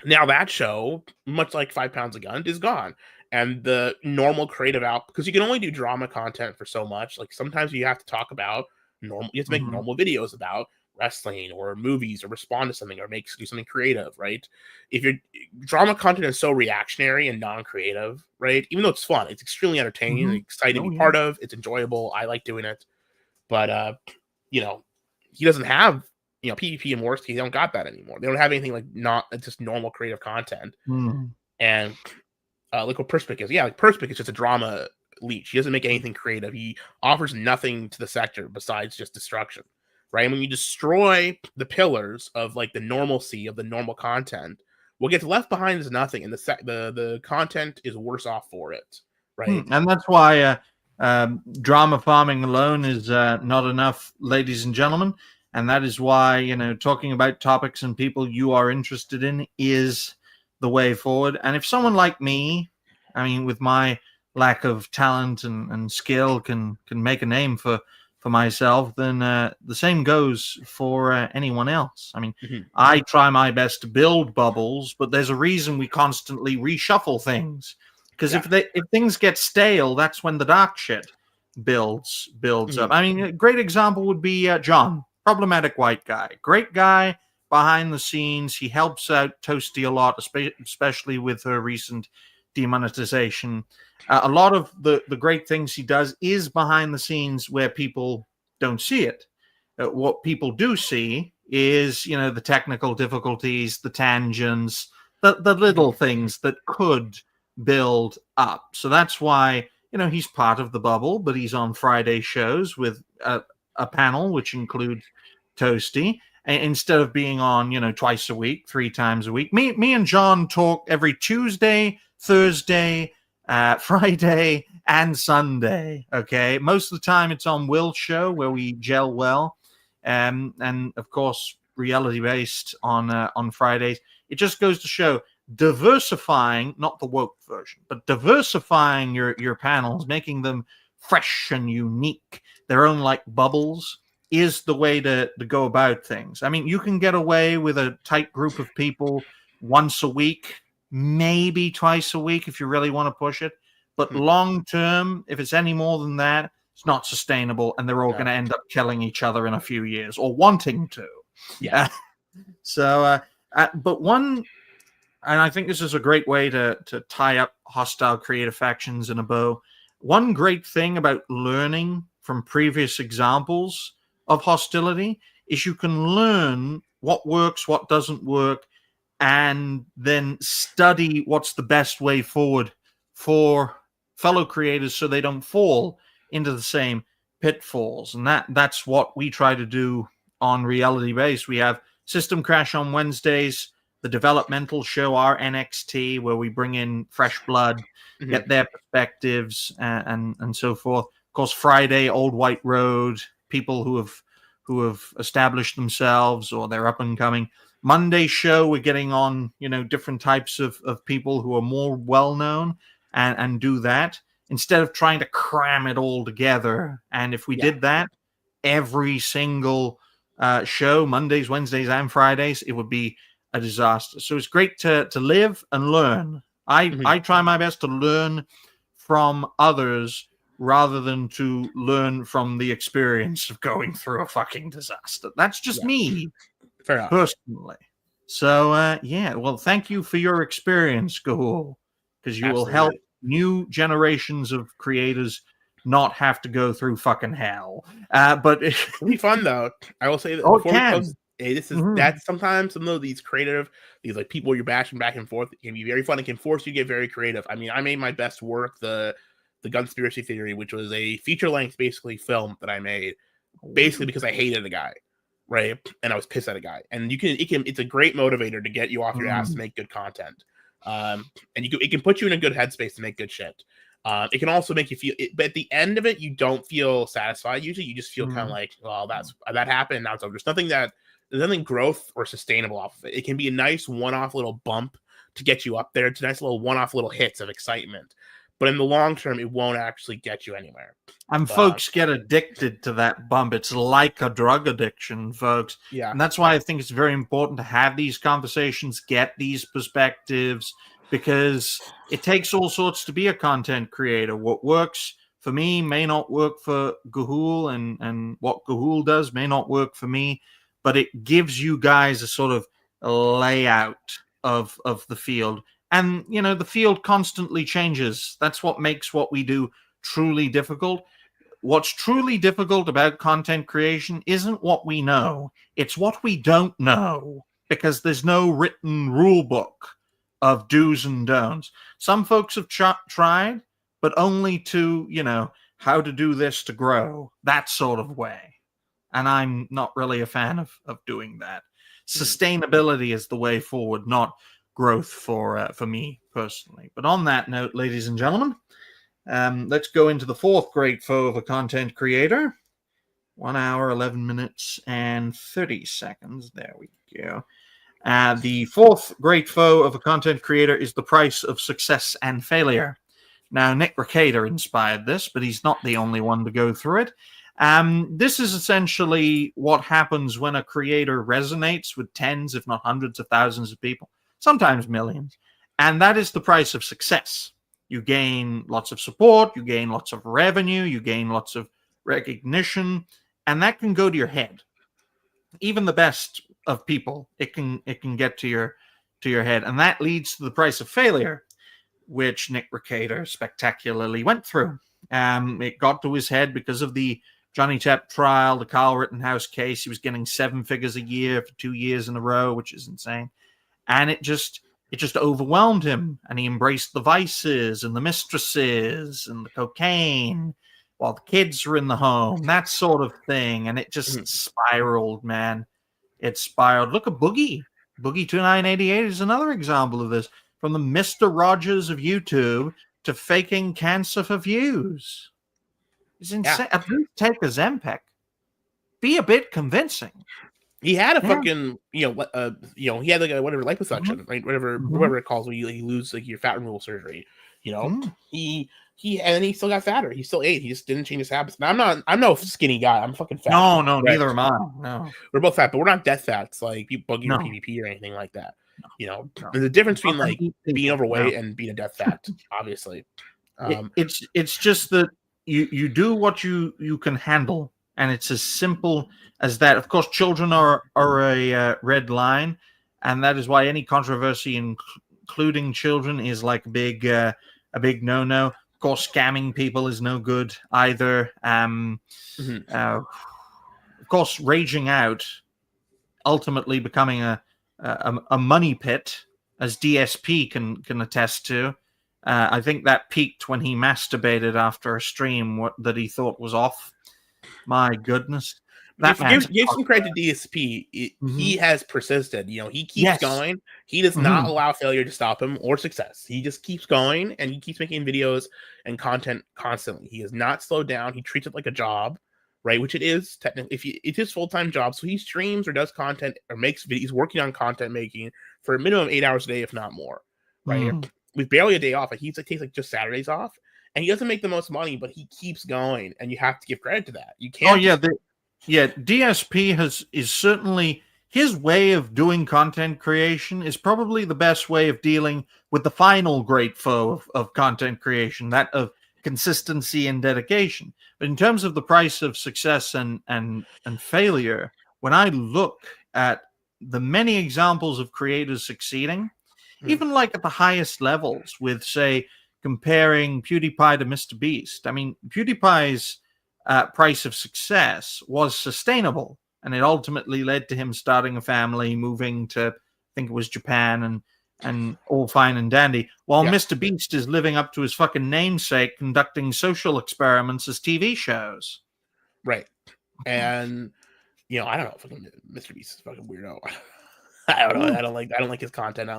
now that show, much like 5 Pounds a Gun, is gone. And the normal creative out, because you can only do drama content for so much. Like sometimes you have to talk about normal, you have to make normal videos about wrestling or movies or respond to something or do something creative, right? If your drama content is so reactionary and non-creative, right? Even though it's fun, it's extremely entertaining and exciting to be part of. It's enjoyable. I like doing it. But you know, he doesn't have, you know, PvP and Worski, they don't got that anymore. They don't have anything like not just normal creative content. And like what Perspic is. Yeah, like Perspic is just a drama leech. He doesn't make anything creative. He offers nothing to the sector besides just destruction. Right? And when you destroy the pillars of like the normalcy of the normal content, what gets left behind is nothing, and the content is worse off for it, right? And that's why drama farming alone is not enough, ladies and gentlemen. And that is why, you know, talking about topics and people you are interested in is the way forward. And if someone like me, I mean, with my lack of talent and skill, can make a name for myself, then the same goes for anyone else. I mean, I try my best to build bubbles, but there's a reason we constantly reshuffle things. Because if things get stale, that's when the dark shit builds up. I mean, a great example would be John, problematic white guy, great guy behind the scenes. He helps out Toasty a lot, especially with her recent demonetization. A lot of the great things he does is behind the scenes where people don't see it. What people do see is, you know, the technical difficulties, the tangents, the little things that could build up. So that's why, you know, he's part of the bubble, but he's on Friday shows with a panel which includes Toasty, instead of being on, you know, twice a week, 3 times a week. Me and John talk every Tuesday, Thursday, Friday, and Sunday. Okay, most of the time it's on Will's show where we gel well, and of course reality based on Fridays. It just goes to show diversifying, not the woke version, but diversifying your panels, making them fresh and unique, their own like bubbles, is the way to go about things. I mean, you can get away with a tight group of people once a week, maybe twice a week if you really want to push it. But long term, if it's any more than that, it's not sustainable, and they're all going to end up killing each other in a few years or wanting to. Yeah. But one, and I think this is a great way to tie up hostile creative factions in a bow. One great thing about learning from previous examples of hostility is you can learn what works, what doesn't work, and then study what's the best way forward for fellow creators so they don't fall into the same pitfalls. And that's what we try to do on Reality Base. We have System Crash on Wednesdays, the developmental show, our NXT, where we bring in fresh blood, get their perspectives, and so forth. Of course, Friday, Old White Road, people who have established themselves or they're up and coming. Monday show, we're getting on, different types of people who are more well-known and do that instead of trying to cram it all together. And if we did that every single show, Mondays, Wednesdays, and Fridays, it would be a disaster. So it's great to live and learn. I try my best to learn from others rather than to learn from the experience of going through a fucking disaster. That's just me, personally. So, well, thank you for your experience, Gahoole, because you will help new generations of creators not have to go through fucking hell. But it'll be fun, though. I will say that before we post, that's sometimes some of these creative, these like people you're bashing back and forth, it can be very fun. It can force you to get very creative. I mean, I made my best work, the Gunspiracy Theory, which was a feature-length basically film that I made basically because I hated a guy, right? And I was pissed at a guy. And it's a great motivator to get you off your ass to make good content. And it can put you in a good headspace to make good shit. It can also make you feel it, but at the end of it, you don't feel satisfied. Usually you just feel kind of like, well, that happened. Now it's over. There's nothing growth or sustainable off of it. It can be a nice one-off little bump to get you up there. It's a nice little one-off little hits of excitement. But in the long term, it won't actually get you anywhere. And folks get addicted to that bump. It's like a drug addiction, folks. Yeah. And that's why I think it's very important to have these conversations, get these perspectives, because it takes all sorts to be a content creator. What works for me may not work for Gahoole, and what Gahoole does may not work for me, but it gives you guys a sort of a layout of the field. And, the field constantly changes. That's what makes what we do truly difficult. What's truly difficult about content creation isn't what we know. It's what we don't know, because there's no written rule book of do's and don'ts. Some folks have tried, but only to, how to do this to grow, that sort of way. And I'm not really a fan of doing that. Sustainability is the way forward, not growth for me personally. But on that note, ladies and gentlemen, let's go into the fourth great foe of a content creator. 1 hour, 11 minutes, and 30 seconds. There we go. The fourth great foe of a content creator is the price of success and failure. Now, Nick Recader inspired this, but he's not the only one to go through it. This is essentially what happens when a creator resonates with tens, if not hundreds of thousands of people, sometimes millions. And that is the price of success. You gain lots of support, you gain lots of revenue, you gain lots of recognition, and that can go to your head. Even the best of people, it can get to your head, and that leads to the price of failure, which Nick Recader spectacularly went through. It got to his head because of the Johnny Depp trial, the Kyle Rittenhouse case. He was getting 7 figures a year for 2 years in a row, which is insane. And it just overwhelmed him, and he embraced the vices and the mistresses and the cocaine while the kids were in the home, that sort of thing. And it just spiraled, man. It spiraled. Look at Boogie. Boogie 2988 is another example of this. From the Mr. Rogers of YouTube to faking cancer for views. It's insane. At least take a Zempic. Be a bit convincing. He had a fucking, he had like a whatever liposuction, right? Whatever it calls when you lose like your fat removal surgery. He still got fatter. He still ate. He just didn't change his habits. Now I'm no skinny guy. I'm fucking fat. No, right? Neither am I. No, we're both fat, but we're not death fats like Buggy or PvP or anything like that. There's a difference between like being overweight and being a death fat. Obviously, it's just that you do what you can handle, and it's as simple as that. Of course, children are a red line, and that is why any controversy, including children, is like a big no-no. Of course, scamming people is no good either. Of course, raging out, ultimately becoming a money pit, as DSP can attest to. I think that peaked when he masturbated after a stream that he thought was off. My goodness. Give some credit to DSP. He has persisted. He keeps going. He does not allow failure to stop him or success. He just keeps going, and he keeps making videos and content constantly. He has not slowed down. He treats it like a job, right? Which it is technically. It's his full-time job, so he streams or does content or makes videos. He's working on content making for a minimum 8 hours a day, if not more, right? With barely a day off. Like he takes like just Saturdays off, and he doesn't make the most money, but he keeps going, and you have to give credit to that. You can't. Oh yeah, DSP is certainly his way of doing content creation is probably the best way of dealing with the final great foe of content creation, that of consistency and dedication. But in terms of the price of success and failure, when I look at the many examples of creators succeeding, even like at the highest levels, with say comparing PewDiePie to Mr. Beast. I mean, PewDiePie's price of success was sustainable, and it ultimately led to him starting a family, moving to, I think it was Japan, and all fine and dandy, while Mr. Beast is living up to his fucking namesake, conducting social experiments as TV shows. Right. And, you know, I don't know, fucking Mr. Beast is fucking weirdo. I don't know. I don't like his content. I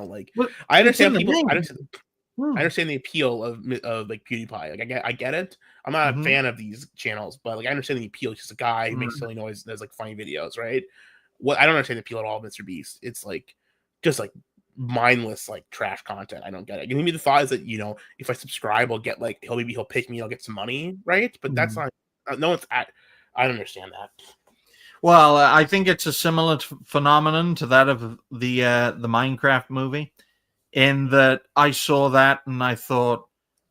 understand people. I understand the appeal of like PewDiePie. Like I get it. I'm not a fan of these channels, but like I understand the appeal. He's just a guy who makes silly noise, does like funny videos, right? I don't understand the appeal at all of Mr. Beast. It's like just like mindless like trash content. I don't get it. Maybe the thought is that, you know, if I subscribe, I'll get like he'll pick me, I'll get some money, right? But that's not. No one's at. I don't understand that. Well, I think it's a similar phenomenon to that of the Minecraft movie, in that I saw that and I thought,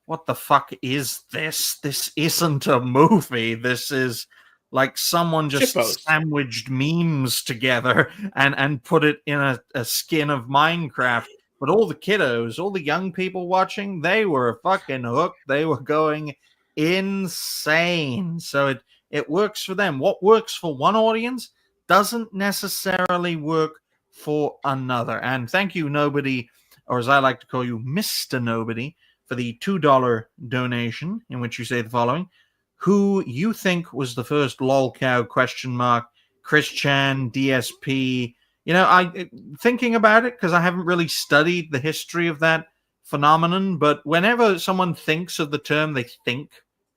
what the fuck is this? This isn't a movie. This is like someone just sandwiched memes together and put it in a skin of Minecraft. But all the kiddos, all the young people watching, they were fucking hooked. They were going insane. So it works for them. What works for one audience doesn't necessarily work for another. And thank you, Nobody, or as I like to call you, Mr. Nobody, for the $2 donation, in which you say the following: who you think was the first lolcow ? Chris Chan, DSP. You know, I thinking about it, because I haven't really studied the history of that phenomenon, but whenever someone thinks of the term, they think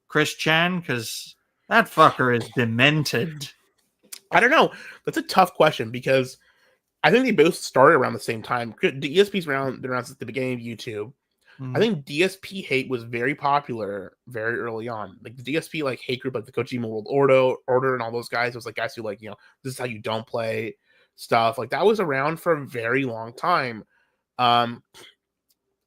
Chris Chan, because that fucker is demented. I don't know. That's a tough question, because I think they both started around the same time. DSP's been around since the beginning of YouTube. I think DSP hate was very popular very early on. Like the DSP like hate group, like the Kojima World Order and all those guys. It was like guys who like, you know, this is how you don't play stuff. Like that was around for a very long time. I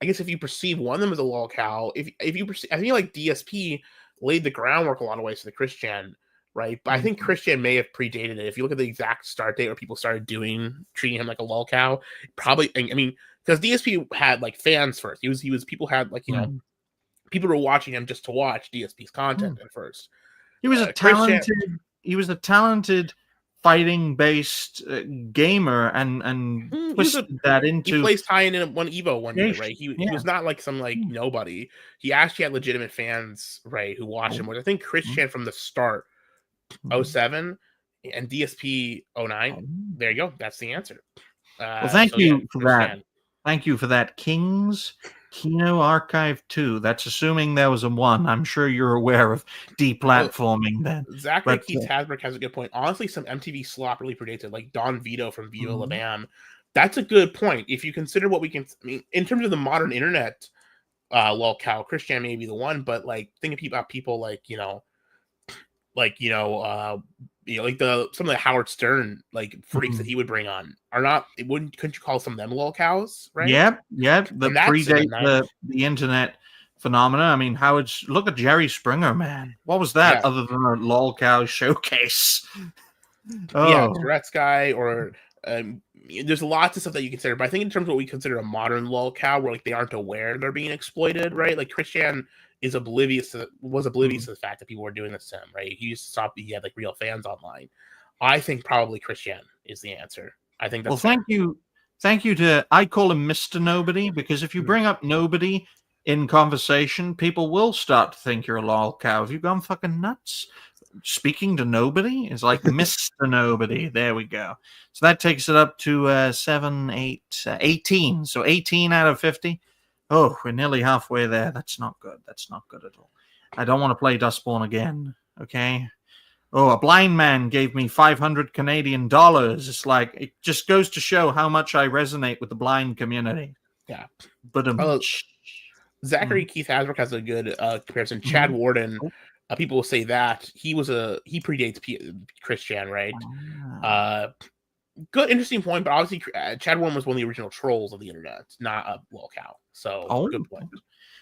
guess if you perceive one of them as a lolcow, if you perceive, I think like DSP laid the groundwork a lot of ways for the Christian, right? But I think Christian may have predated it. If you look at the exact start date where people started treating him like a lolcow, probably. I mean, because DSP had like fans first. He was people had like, you know, people were watching him just to watch DSP's content at first. He was a talented fighting based gamer and twisted that into. He placed high in one Evo one year, right? He was not like some like nobody. He actually had legitimate fans, right, who watched him. Which I think Christian from the start, 07 and DSP 09. There you go. That's the answer. Well, thank you for that. Thank you for that, Kings Kino Archive 2. That's assuming there was a 1. I'm sure you're aware of deplatforming then. Zachary Keith Hasbrook has a good point. Honestly, some MTV slop really predated, like Don Vito from Viva La Bam. That's a good point. If you consider what we can, I mean, in terms of the modern internet, lolcow, Christian may be the one, but like think about people like, like some of the Howard Stern like freaks that he would bring on are not. Couldn't you call some of them lolcows, right? Yep. The predate the internet phenomena. I mean, look at Jerry Springer, man. What was that other than a lolcow showcase? Tourette's guy, or there's lots of stuff that you consider. But I think in terms of what we consider a modern lolcow, where like they aren't aware they're being exploited, right? Like Christian was oblivious to the fact that people were doing this to him, right? He used to stop. He had like real fans online. I think probably Christian is the answer. I think that's thank you to, I call him Mr. Nobody, because if you bring up Nobody in conversation, people will start to think you're a lolcow. Have you gone fucking nuts? Speaking to Nobody is like Mr. Nobody. There we go. So that takes it up to 18. So 18 out of 50. Oh, we're nearly halfway there. That's not good. That's not good at all. I don't want to play Dustborn again. Okay. oh, a blind man gave me 500 Canadian dollars. It's like, it just goes to show how much I resonate with the blind community. Yeah. But Zachary Keith Hasbrook has a good comparison. Chad Warden, people will say that he predates Chris Chan, right? Good, interesting point. But obviously, Chad Warden was one of the original trolls of the internet, not a lolcow. So good point.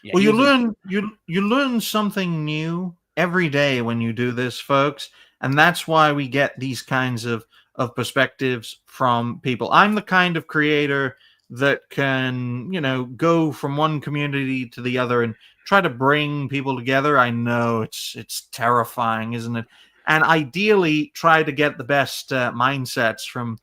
Yeah, well, you learn something new every day when you do this, folks, and that's why we get these kinds of perspectives from people. I'm the kind of creator that can, go from one community to the other and try to bring people together. I know it's terrifying, isn't it? And ideally try to get the best mindsets from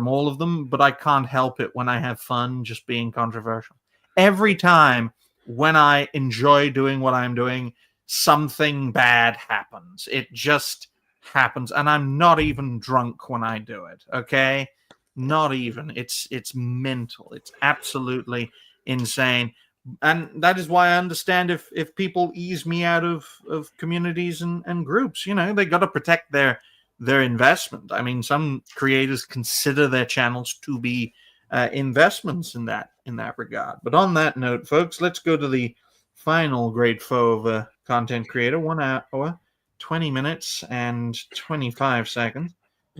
all of them, but I can't help it when I have fun just being controversial. Every time when I enjoy doing what I'm doing, something bad happens. It just happens, and I'm not even drunk when I do it, okay? Not even. It's mental. It's absolutely insane. And that is why I understand if people ease me out of communities and groups. They got to protect their investment. I mean, some creators consider their channels to be investments in that regard. But on that note, folks, let's go to the final great foe of a content creator. 1 hour, 20 minutes, and 25 seconds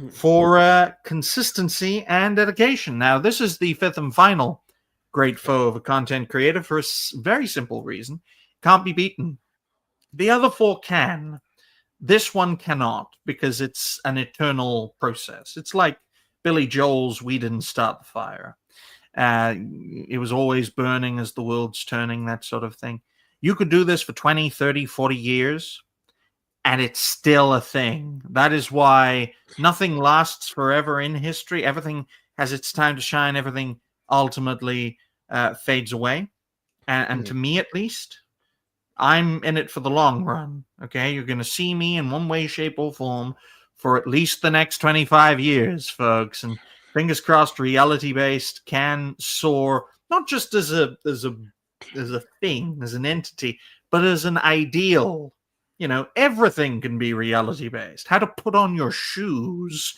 for consistency and dedication. Now, this is the fifth and final great foe of a content creator for a very simple reason. Can't be beaten. The other four can. This one cannot, because it's an eternal process. It's like Billy Joel's "We Didn't Start the Fire." It was always burning as the world's turning, that sort of thing. You could do this for 20, 30, 40 years, and it's still a thing. That is why nothing lasts forever in history. Everything has its time to shine. Everything ultimately fades away. And to me, at least, I'm in it for the long run. Okay, you're going to see me in one way, shape, or form for at least the next 25 years, folks. And fingers crossed, reality-based can soar, not just as a thing, as an entity, but as an ideal. Everything can be reality-based. How to put on your shoes,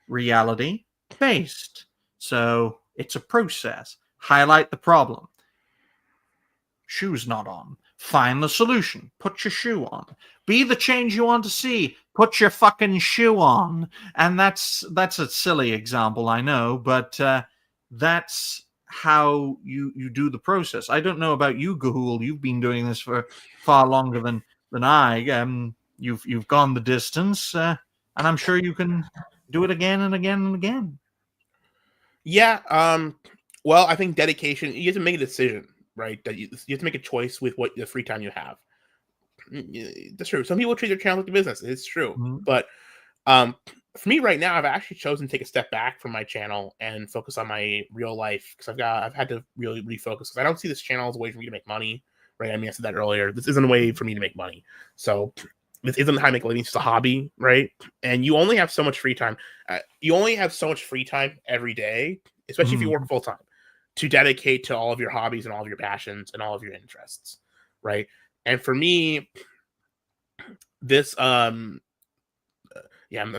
reality-based. So it's a process. Highlight the problem. Shoes not on. Find the solution. Put your shoe on. Be the change you want to see. Put your fucking shoe on. And that's a silly example, I know, but that's how you do the process. I don't know about you, Gahoole. You've been doing this for far longer than I. You've gone the distance, and I'm sure you can do it again and again and again. Yeah. Well, I think dedication. You have to make a decision, right? That you have to make a choice with what the free time you have. That's true. Some people treat their channel like a business. It's true, but for me right now, I've actually chosen to take a step back from my channel and focus on my real life, because I've had to really refocus, because I don't see this channel as a way for me to make money. Right? I mean, I said that earlier. This isn't a way for me to make money. So this isn't how I make a living. It's just a hobby, right? And you only have so much free time. You only have so much free time every day, especially if you work full time, to dedicate to all of your hobbies and all of your passions and all of your interests, right? And for me, this I'm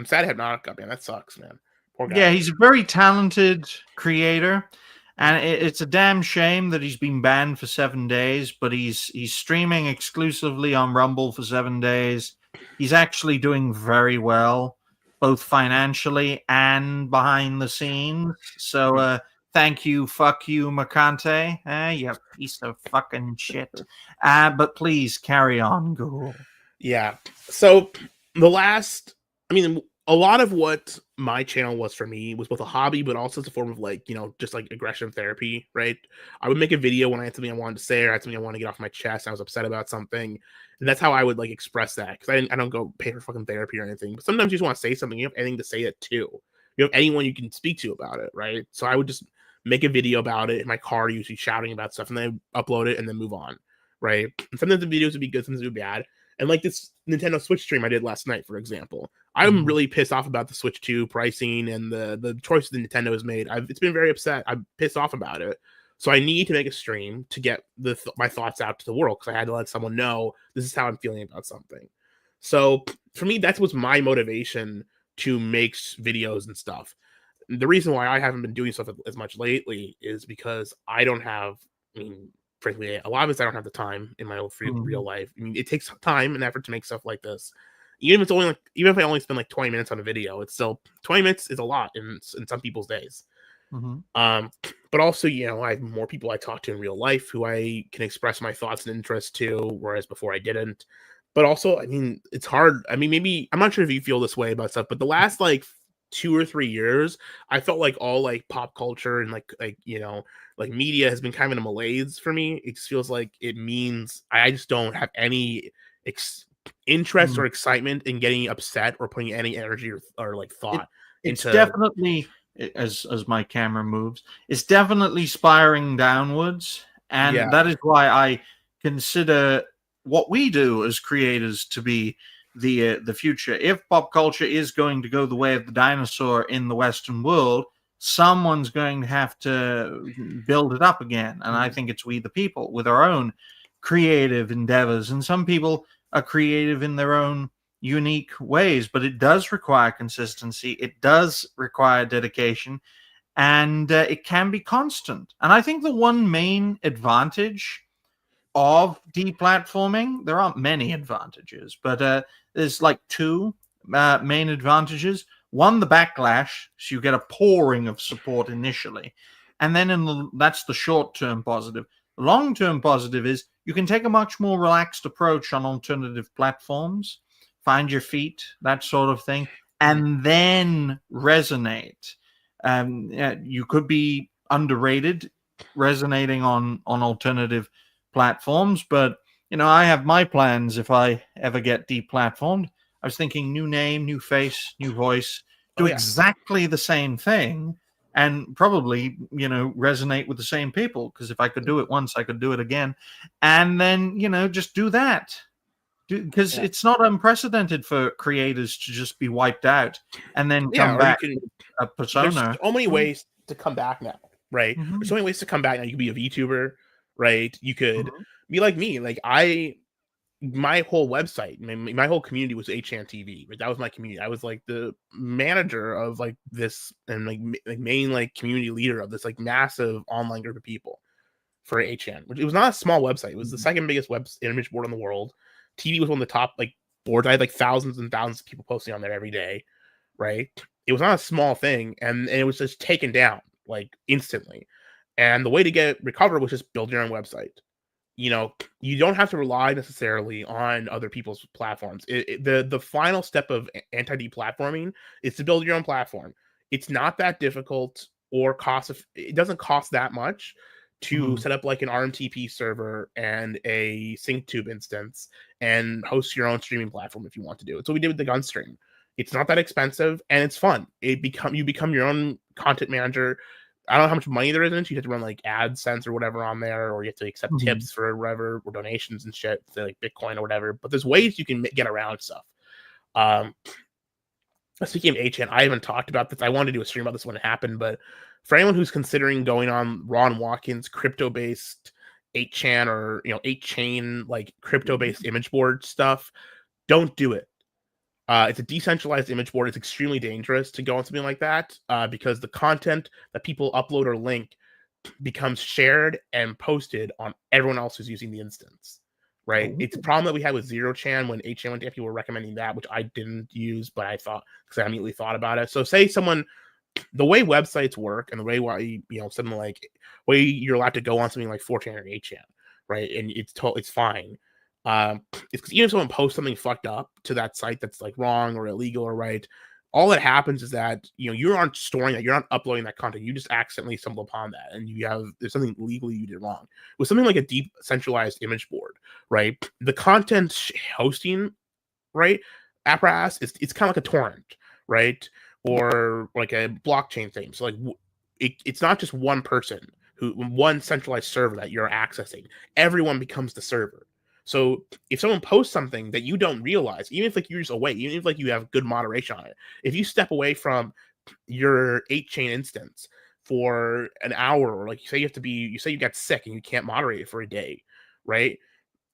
sad I have not got, man. That sucks, man. Poor guy. Yeah, he's a very talented creator, and it's a damn shame that he's been banned for 7 days, but he's streaming exclusively on Rumble for 7 days. He's actually doing very well, both financially and behind the scenes. So thank you, fuck you, Mercante. You piece of fucking shit. But please carry on, Gahoole. Yeah. So a lot of what my channel was for me was both a hobby, but also as a form of just like aggression therapy, right? I would make a video when I had something I wanted to say, or I had something I wanted to get off my chest. I was upset about something, and that's how I would express that, because I don't go pay for fucking therapy or anything. But sometimes you just want to say something. You have anything to say it to. You have anyone you can speak to about it, right? So I would just make a video about it in my car, usually shouting about stuff, and then upload it and then move on, right? And sometimes the videos would be good, sometimes it would be bad. And like this Nintendo Switch stream I did last night, for example, I'm really pissed off about the Switch 2 pricing and the choices that Nintendo has made. It's been very upset. I'm pissed off about it. So I need to make a stream to get my thoughts out to the world, because I had to let someone know this is how I'm feeling about something. So for me, that was my motivation to make videos and stuff. The reason why I haven't been doing stuff as much lately is because I don't have, I mean, frankly, a lot of it I don't have the time in my real life. I mean, it takes time and effort to make stuff like this. Even if it's only even if I only spend like 20 minutes on a video, it's still 20 minutes is a lot in some people's days. But also, I have more people I talk to in real life who I can express my thoughts and interests to, whereas before I didn't. But also, I mean, it's hard. I mean, maybe I'm not sure if you feel this way about stuff, but the last like 2 or 3 years, I felt like all like pop culture and like like media has been kind of in a malaise for me. It just feels like it means I just don't have any interest or excitement in getting upset or putting any energy or like thought it's into. Definitely, as my camera moves, it's definitely spiraling downwards, and that is why I consider what we do as creators to be the future. If pop culture is going to go the way of the dinosaur in the Western world, someone's going to have to build it up again, and I think it's we the people with our own creative endeavors. And some people are creative in their own unique ways, but it does require consistency. It does require dedication, and it can be constant. And I think the one main advantage of deplatforming, there aren't many advantages, but there's like two main advantages. One, the backlash, so you get a pouring of support initially, and then that's the short-term positive. The long-term positive is you can take a much more relaxed approach on alternative platforms, find your feet, that sort of thing, and then resonate. You could be underrated resonating on alternative platforms, but I have my plans if I ever get deplatformed. I was thinking new name, new face, new voice, do exactly the same thing, and probably resonate with the same people, because if I could do it once, I could do it again, and then just do that, because it's not unprecedented for creators to just be wiped out and then come back with a persona. There's so many ways to come back now, right? There's so many ways to come back now. You could be a VTuber, right? You could be like me. Like my whole website, my whole community was 8chan TV. Right? That was my community. I was like the manager of like this and like main like community leader of this like massive online group of people for 8chan. Which it was not a small website. It was the second biggest image board in the world. TV was one of the top like boards. I had like thousands and thousands of people posting on there every day, right? It was not a small thing, and it was just taken down like instantly. And the way to get recovered was just build your own website. You don't have to rely necessarily on other people's platforms. The final step of anti-deplatforming is to build your own platform. It's not that difficult or it doesn't cost that much to set up like an RMTP server and a SyncTube instance and host your own streaming platform if you want to do it. So we did with the Gunstream. It's not that expensive and it's fun. You become your own content manager. I don't know how much money there is in it. You have to run like AdSense or whatever on there, or you have to accept tips for whatever, or donations and shit, say like Bitcoin or whatever. But there's ways you can get around stuff. Speaking of 8chan, I haven't talked about this. I wanted to do a stream about this when it happened, but for anyone who's considering going on Ron Watkins crypto-based 8chan or 8chain like crypto-based image board stuff, don't do it. It's a decentralized image board. It's extremely dangerous to go on something like that because the content that people upload or link becomes shared and posted on everyone else who's using the instance. Right? It's a problem that we had with 0chan when 8chan went down. People were recommending that, which I didn't use, but I thought, because I immediately thought about it. So say the way websites work and the way something like way you're allowed to go on something like 4chan or 8chan, right? And it's fine. It's because even if someone posts something fucked up to that site that's like wrong or illegal or right, all that happens is that you aren't storing that, you're not uploading that content, you just accidentally stumble upon that, and there's something legally you did wrong. With something like a deep centralized image board, right? The content hosting, right, apparatus it's kind of like a torrent, right, or like a blockchain thing. So like it's not just one person one centralized server that you're accessing. Everyone becomes the server. So if someone posts something that you don't realize, even if like you're just away, even if like you have good moderation on it, if you step away from your 8chan instance for an hour, or like you say you got sick and you can't moderate it for a day, right?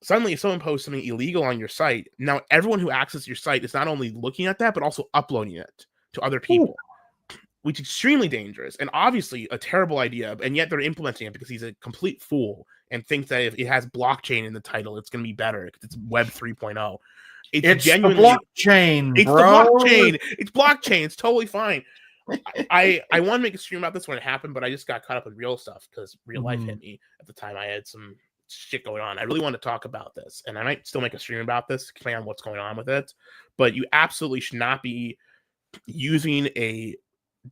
suddenly if someone posts something illegal on your site, now everyone who accesses your site is not only looking at that, but also uploading it to other people, which is extremely dangerous and obviously a terrible idea. And yet they're implementing it because he's a complete fool and thinks that if it has blockchain in the title, it's going to be better because it's Web 3.0. It's genuinely the blockchain, it's bro. the blockchain. It's blockchain. It's totally fine. I want to make a stream about this when it happened, but I just got caught up in real stuff because real life hit me at the time. I had some shit going on. I really want to talk about this, and I might still make a stream about this, depending on what's going on with it. But you absolutely should not be using a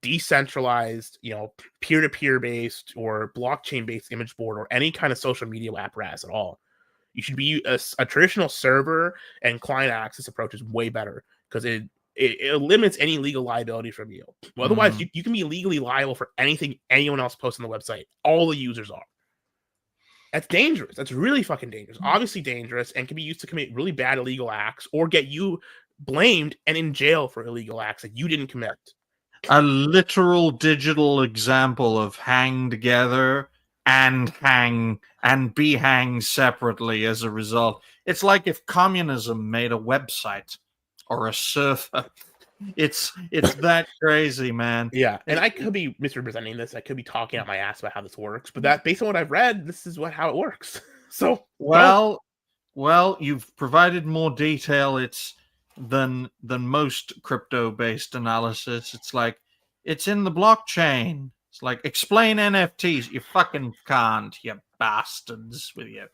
decentralized, peer-to-peer based or blockchain based image board or any kind of social media apparatus at all. You should be a traditional server and client access approach is way better because it limits any legal liability from you. Well, otherwise, you can be legally liable for anything anyone else posts on the website. All the users are. That's dangerous. That's really fucking dangerous. Obviously dangerous and can be used to commit really bad illegal acts or get you blamed and in jail for illegal acts that you didn't commit. A literal digital example of hang together and hang and be hanged separately as a result. It's like if communism made a website or a server. It's that crazy, man. Yeah, and I could be misrepresenting this. I could be talking out my ass about how this works, but that based on what I've read, this is how it works. So well, you've provided more detail. Than most crypto-based analysis. It's like it's in the blockchain. It's like explain NFTs. You fucking can't, you bastards, with your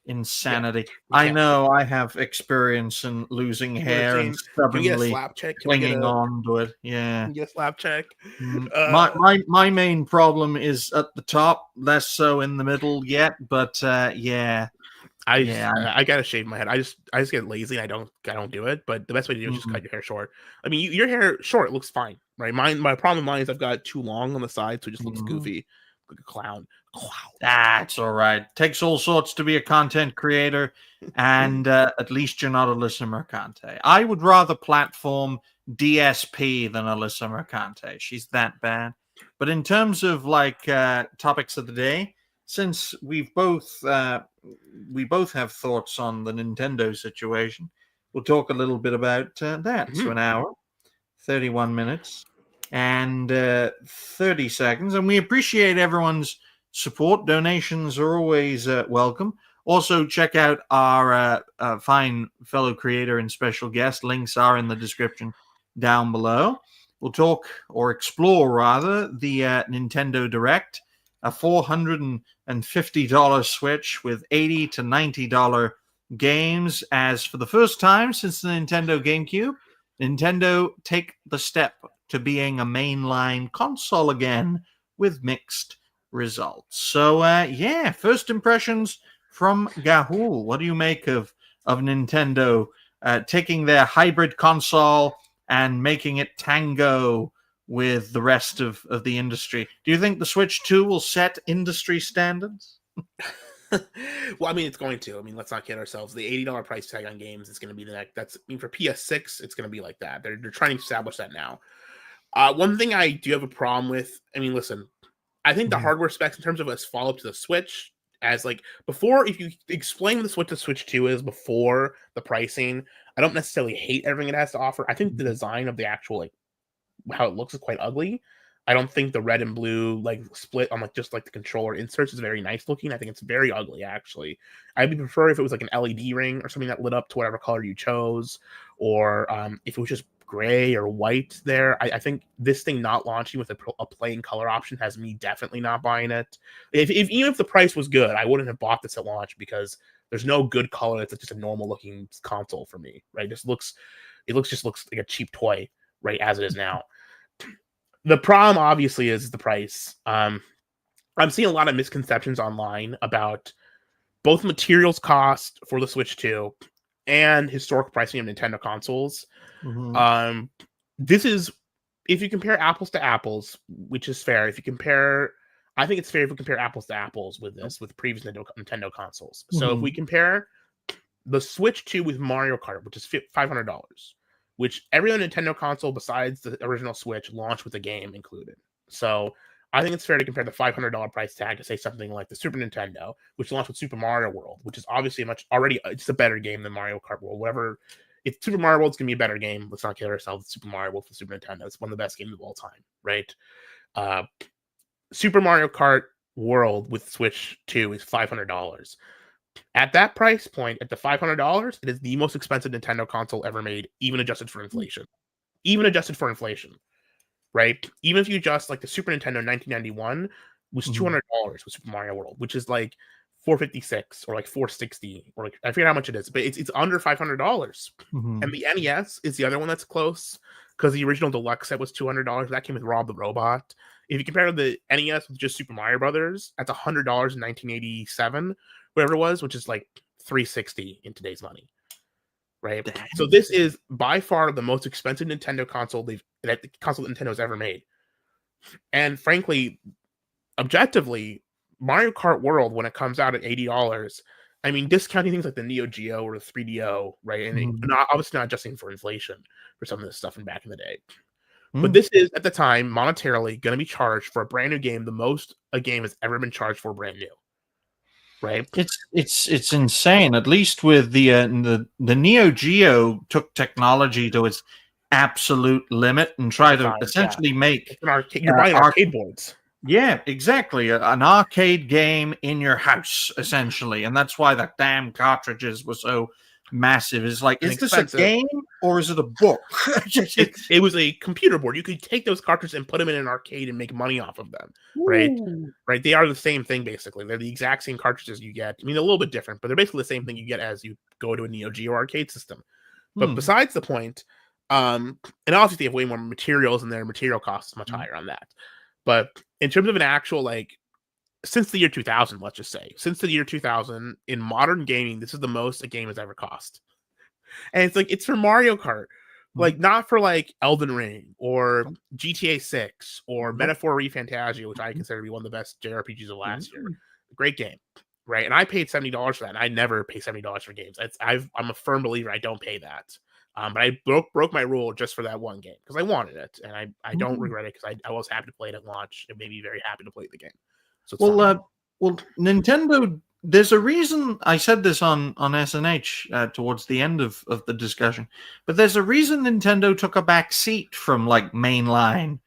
insanity. Yeah, I know I have experience in losing hair and stubbornly clinging on to it. Yeah. Get a slap check. My main problem is at the top, less so in the middle yet, but yeah. I gotta shave my head. I just get lazy and I don't do it. But the best way to do it is just cut your hair short. I mean, your hair short looks fine, right? My problem with mine is I've got too long on the side, so it just looks goofy, like a clown. That's all right. Takes all sorts to be a content creator, and at least you're not Alyssa Mercante. I would rather platform DSP than Alyssa Mercante. She's that bad. But in terms of like topics of the day, since we both have thoughts on the Nintendo situation, we'll talk a little bit about that. So an hour, 31 minutes, and 30 seconds. And we appreciate everyone's support. Donations are always welcome. Also, check out our fine fellow creator and special guest. Links are in the description down below. We'll talk, or explore rather, the Nintendo Direct, a $450 Switch with $80 to $90 games, as for the first time since the Nintendo GameCube, Nintendo take the step to being a mainline console again with mixed results. So, first impressions from Gahoole. What do you make of Nintendo taking their hybrid console and making it tango with the rest of the industry? Do you think the Switch 2 will set industry standards? Well, I mean, it's going to. I mean, let's not kid ourselves. The $80 price tag on games is going to be for PS6, it's going to be like that. They're trying to establish that now. One thing I do have a problem with, I mean, listen, I think the hardware specs in terms of its follow-up to the Switch, as like before, if you explain what the Switch 2 is before the pricing, I don't necessarily hate everything it has to offer. I think the design of the actual, how it looks is quite ugly. I don't think the red and blue split on just the controller inserts is very nice looking. I think it's very ugly, actually. I'd prefer if it was like an LED ring or something that lit up to whatever color you chose, or if it was just gray or white there. I think this thing not launching with a plain color option has me definitely not buying it. Even if the price was good, I wouldn't have bought this at launch because there's no good color. It's just a normal looking console for me, right? It looks like a cheap toy, right, as it is now. The problem obviously is the price. I'm seeing a lot of misconceptions online about both materials cost for the Switch 2 and historical pricing of Nintendo consoles. This is, if you compare apples to apples, which is fair. I think it's fair if we compare apples to apples with previous Nintendo consoles. So if we compare the Switch 2 with Mario Kart, which is $500, which every other Nintendo console besides the original Switch launched with the game included. So I think it's fair to compare the $500 price tag to say something like the Super Nintendo, which launched with Super Mario World, which is obviously it's a better game than Mario Kart World. Whatever, if Super Mario World's gonna be a better game, let's not kid ourselves. Super Mario World for Super Nintendo, it's one of the best games of all time, right? Super Mario Kart World with Switch 2 is $500. At that price point, at the $500, it is the most expensive Nintendo console ever made, even adjusted for inflation. Even adjusted for inflation, right? Even if you adjust like the Super Nintendo 1991 was $200 with Super Mario World, which is like $456 or like $460 or like I forget how much it is, but it's under $500. And the NES is the other one that's close because the original deluxe set was $200. That came with Rob the Robot. If you compare the NES with just Super Mario Brothers, that's $100 in 1987, whatever it was, which is like $360 in today's money, right? Damn. So this is by far the most expensive Nintendo console that Nintendo's ever made. And frankly, objectively, Mario Kart World, when it comes out at $80, I mean, discounting things like the Neo Geo or the 3DO, right? And obviously not adjusting for inflation for some of this stuff in back in the day. But this is, at the time, monetarily going to be charged for a brand new game, the most a game has ever been charged for brand new. Right? It's insane. At least with the Neo Geo took technology to its absolute limit and tried to essentially make you're buying arcade boards. Yeah, exactly. An arcade game in your house, essentially. And that's why the damn cartridges were so massive. It's like, is this a game or is it a book? It was a computer board. You could take those cartridges and put them in an arcade and make money off of them, right? Right. They are the same thing, basically. They're the exact same cartridges you get. I mean, a little bit different, but they're basically the same thing you get as you go to a Neo Geo arcade system. But besides the point, and obviously they have way more materials and their material cost is much higher on that. But in terms of an actual, like, since the year 2000, let's just say, since the year 2000, in modern gaming, this is the most a game has ever cost. And it's like, it's for Mario Kart, like, not for, like, Elden Ring or GTA 6 or Metaphor ReFantasia, which I consider to be one of the best JRPGs of last year. Great game, right? And I paid $70 for that, and I never pay $70 for games. I'm a firm believer I don't pay that. But I broke my rule just for that one game because I wanted it, and I don't regret it because I was happy to play it at launch. It made me very happy to play the game. So well, Nintendo. There's a reason I said this on SNH towards the end of the discussion, but there's a reason Nintendo took a back seat from like mainline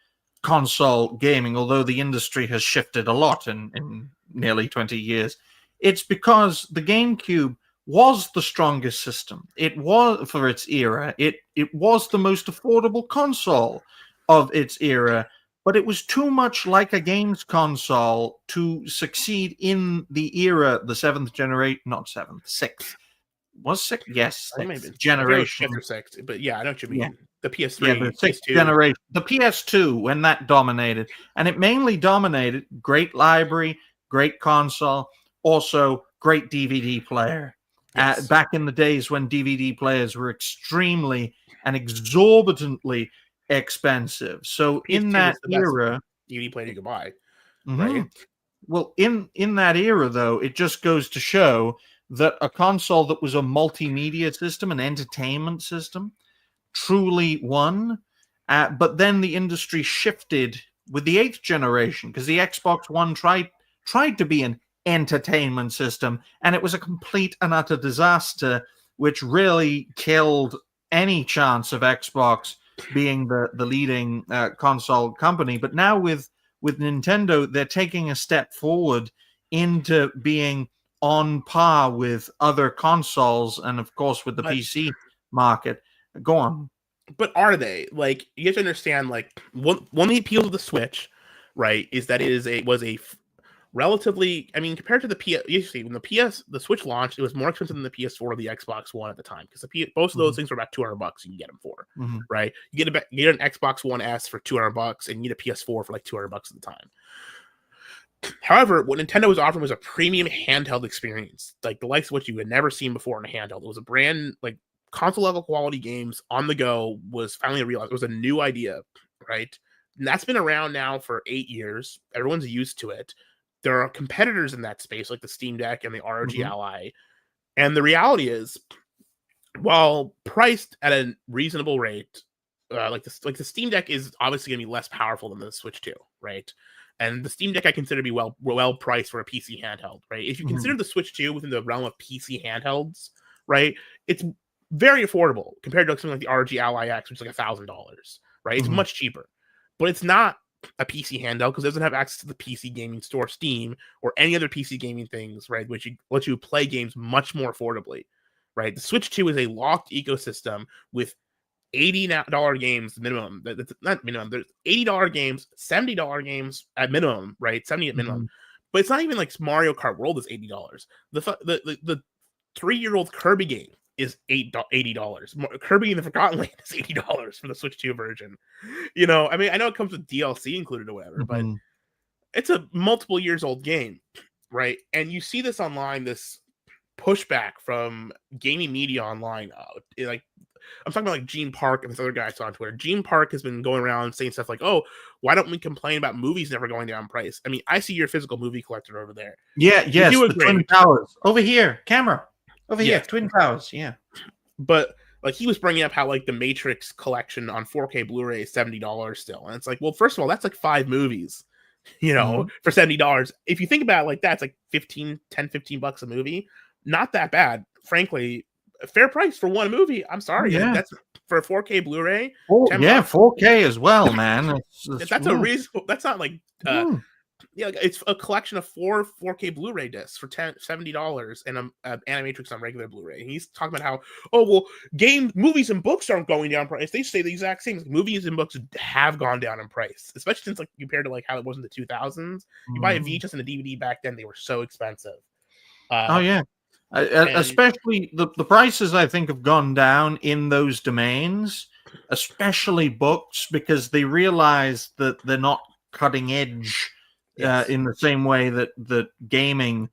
console gaming, although the industry has shifted a lot in nearly 20 years. It's because the GameCube was the strongest system. It was, for its era, it was the most affordable console of its era, but it was too much like a games console to succeed in the era, the sixth. Was sixth? Yes, sixth generation. Fifth or sixth, but yeah, I know what you mean. Yeah. The PS3, the sixth generation, the PS2, when that dominated, and it mainly dominated great library, great console, also great DVD player. Yes. Back in the days when DVD players were extremely and exorbitantly expensive. So in that era, DVD player you could buy, right? Well, in that era, though, it just goes to show that a console that was a multimedia system, an entertainment system, truly won. But then the industry shifted with the 8th generation because the Xbox One tried to be an entertainment system, and it was a complete and utter disaster, which really killed any chance of Xbox being the leading console company. But now with Nintendo, they're taking a step forward into being on par with other consoles and of course with the PC market. Go on. But are they? Like, you have to understand, like, one of the appeals of the Switch, right, is that it was a relatively, I mean, compared to the when the Switch launched, it was more expensive than the PS4 or the Xbox One at the time because both of those things were about $200 you can get them for, right? You get an Xbox One S for $200 and you get a PS4 for like $200 at the time. However, what Nintendo was offering was a premium handheld experience, like the likes of what you had never seen before in a handheld. It was a brand, like, console level quality games on the go was finally realized. It was a new idea, right? And that's been around now for 8 years. Everyone's used to it. There are competitors in that space, like the Steam Deck and the ROG Ally. And the reality is, while priced at a reasonable rate, like the Steam Deck is obviously going to be less powerful than the Switch 2, right? And the Steam Deck I consider to be well priced for a PC handheld, right? If you consider the Switch 2 within the realm of PC handhelds, right, it's very affordable compared to something like the RG Ally X, which is like $1,000, right? It's much cheaper, but it's not a PC handheld because it doesn't have access to the PC gaming store, Steam, or any other PC gaming things, right? Which let you play games much more affordably, right? The Switch 2 is a locked ecosystem with $80 games minimum. That's not minimum. There's $80 games, $70 games at minimum, right? 70 at minimum. But it's not even like Mario Kart World is $80. The 3-year-old Kirby game is $80. Kirby in the Forgotten Land is $80 for the Switch 2 version. I mean, I know it comes with DLC included or whatever, but it's a multiple years old game, right? And you see this online, this pushback from gaming media online. I'm talking about like Gene Park and this other guy I saw on Twitter. Gene Park has been going around saying stuff like, "Oh, why don't we complain about movies never going down in price?" I mean, I see your physical movie collector over there. Yes, the Twin Towers over here. Camera over here. Twin Towers. Yeah, but like he was bringing up how like the Matrix collection on 4K Blu-ray is $70 still, and it's like, well, first of all, that's like 5 movies, for $70. If you think about it like that, it's like $15 a movie. Not that bad, frankly. A fair price for one movie. I'm sorry. That's for a 4K Blu-ray. 4K as well, man. That's a reasonable. That's not like it's a collection of 4K Blu-ray discs for $70 and an Animatrix on regular Blu-ray. And he's talking about how movies and books aren't going down in price. They say the exact same. Movies and books have gone down in price, especially since like compared to like how it was in the 2000s. You buy a VHS and a DVD back then; they were so expensive. Especially the prices, I think, have gone down in those domains, especially books, because they realize that they're not cutting edge in the same way that gaming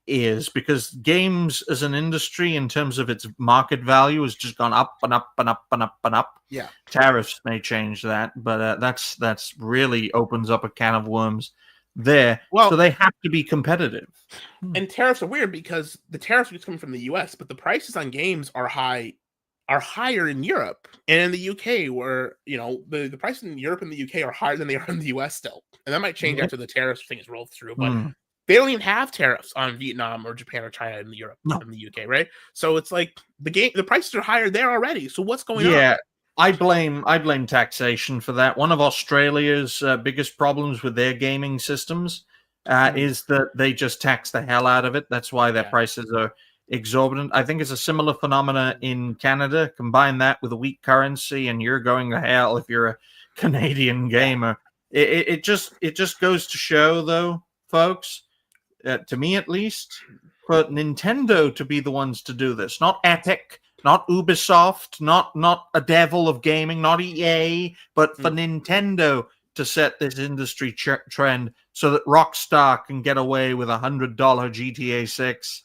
is, because games as an industry in terms of its market value has just gone up and up and up and up and up. Yeah, tariffs may change that, but that's really opens up a can of worms there. So they have to be competitive. And tariffs are weird because the tariffs are just coming from the US, but the prices on games are higher in Europe and in the UK, where the prices in Europe and the UK are higher than they are in the US still. And that might change after the tariffs thing is rolled through, but they don't even have tariffs on Vietnam or Japan or China in Europe and the UK, right? So it's like the prices are higher there already. So what's going on? Yeah. I blame taxation for that. One of Australia's biggest problems with their gaming systems is that they just tax the hell out of it. That's why their prices are exorbitant. I think it's a similar phenomena in Canada. Combine that with a weak currency, and you're going to hell if you're a Canadian gamer. It just goes to show, though, folks, to me at least, for Nintendo to be the ones to do this, not Epic. Not Ubisoft, not a devil of gaming, not EA, but for Nintendo to set this industry trend so that Rockstar can get away with $100 GTA 6.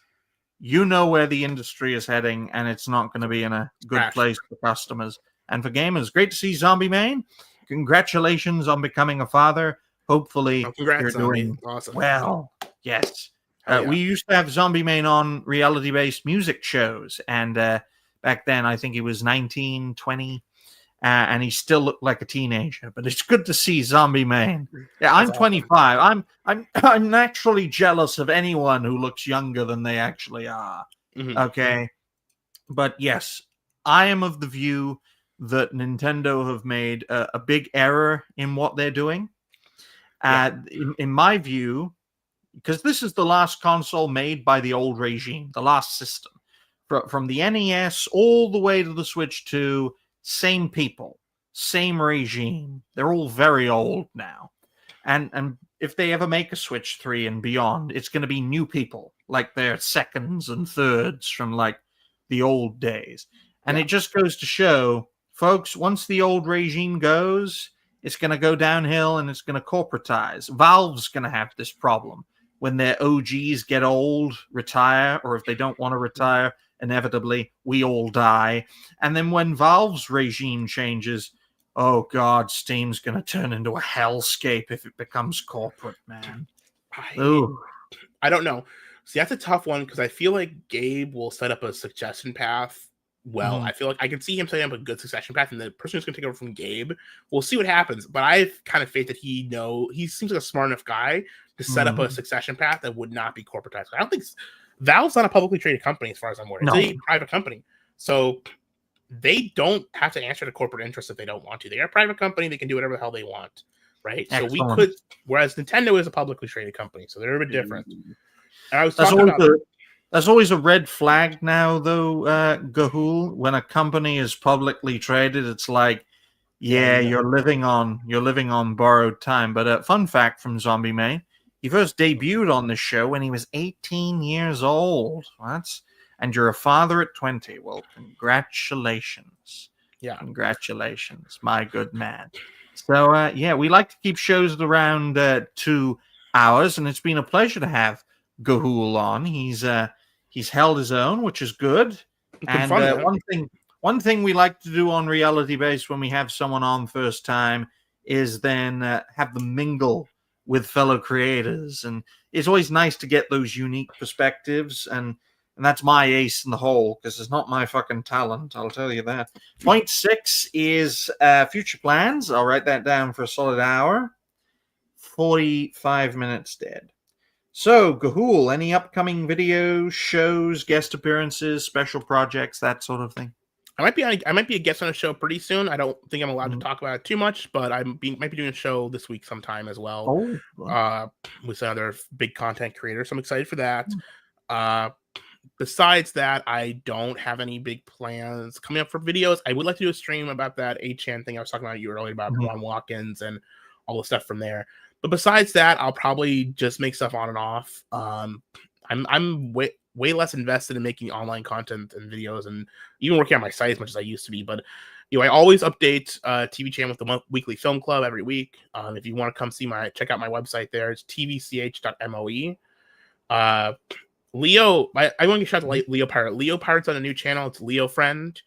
You know where the industry is heading, and it's not going to be in a good place for customers and for gamers. Great to see Zombie Main. Congratulations on becoming a father. Hopefully, you're doing well. Yes. We used to have Zombie Main on reality-based music shows, and back then, I think he was 19, 20, and he still looked like a teenager. But it's good to see Zombie Main. Yeah, I'm 25. I'm naturally jealous of anyone who looks younger than they actually are. Okay, but yes, I am of the view that Nintendo have made a big error in what they're doing. In my view, because this is the last console made by the old regime, the last system. From the NES all the way to the Switch 2, same people, same regime. They're all very old now. And if they ever make a Switch 3 and beyond, it's going to be new people, like their seconds and thirds from like the old days. And it just goes to show, folks, once the old regime goes, it's going to go downhill and it's going to corporatize. Valve's going to have this problem. When their OGs get old, retire, or if they don't want to retire, inevitably, we all die. And then when Valve's regime changes, oh God, Steam's going to turn into a hellscape if it becomes corporate, man. I don't know. See, that's a tough one because I feel like Gabe will set up a suggestion path well. I feel like I can see him setting up a good succession path, and the person who's going to take over from Gabe, we'll see what happens. But I've kind of faith that he seems like a smart enough guy to set up a succession path that would not be corporatized. I don't think Valve's not a publicly traded company, as far as I'm aware. It's a private company, so they don't have to answer to corporate interests if they don't want to. They are a private company; they can do whatever the hell they want, right? Excellent. So we could, whereas Nintendo is a publicly traded company, so they're a bit different. And I was That's talking about. There's always a red flag now, though, Gahoole. When a company is publicly traded, it's like, you're living on borrowed time. But fun fact from Zombie Main, he first debuted on the show when he was 18 years old. And you're a father at 20. Well, congratulations. Yeah. Congratulations, my good man. So, we like to keep shows at around 2 hours, and it's been a pleasure to have Gahoole on. He's held his own, which is good. And one thing we like to do on Reality Base when we have someone on first time is then have them mingle with fellow creators. And it's always nice to get those unique perspectives. And that's my ace in the hole, because it's not my fucking talent, I'll tell you that. Point 6 is future plans. I'll write that down for a solid hour. 45 minutes dead. So, Gahoole, any upcoming videos, shows, guest appearances, special projects, that sort of thing? I might be a guest on a show pretty soon. I don't think I'm allowed to talk about it too much, but might be doing a show this week sometime as well. With another big content creator, so I'm excited for that. Besides that, I don't have any big plans coming up for videos. I would like to do a stream about that 8chan thing I was talking about you earlier about Ron Watkins and all the stuff from there. But besides that, I'll probably just make stuff on and off. I'm way less invested in making online content and videos and even working on my site as much as I used to be. But I always update TV channel with the weekly film club every week. If you want to come check out my website there, it's tvch.moe. Leo, I want to get shout out to Leo Pirate. Leo Pirate's on a new channel. It's Leo Friend.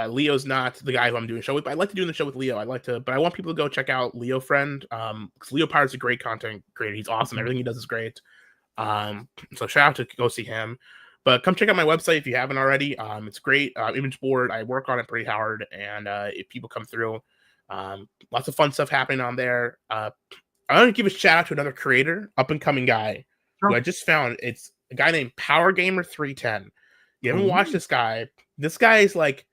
Leo's not the guy who I'm doing a show with, but I'd like to do the show with Leo. But I want people to go check out Leo Friend. Because Leo Pirate's a great content creator. He's awesome. Everything he does is great. So shout out to go see him. But come check out my website if you haven't already. It's great. Image board. I work on it pretty hard. And if people come through, lots of fun stuff happening on there. I want to give a shout out to another creator, up and coming guy who I just found. It's a guy named Power Gamer 310. You haven't watched this guy. This guy is like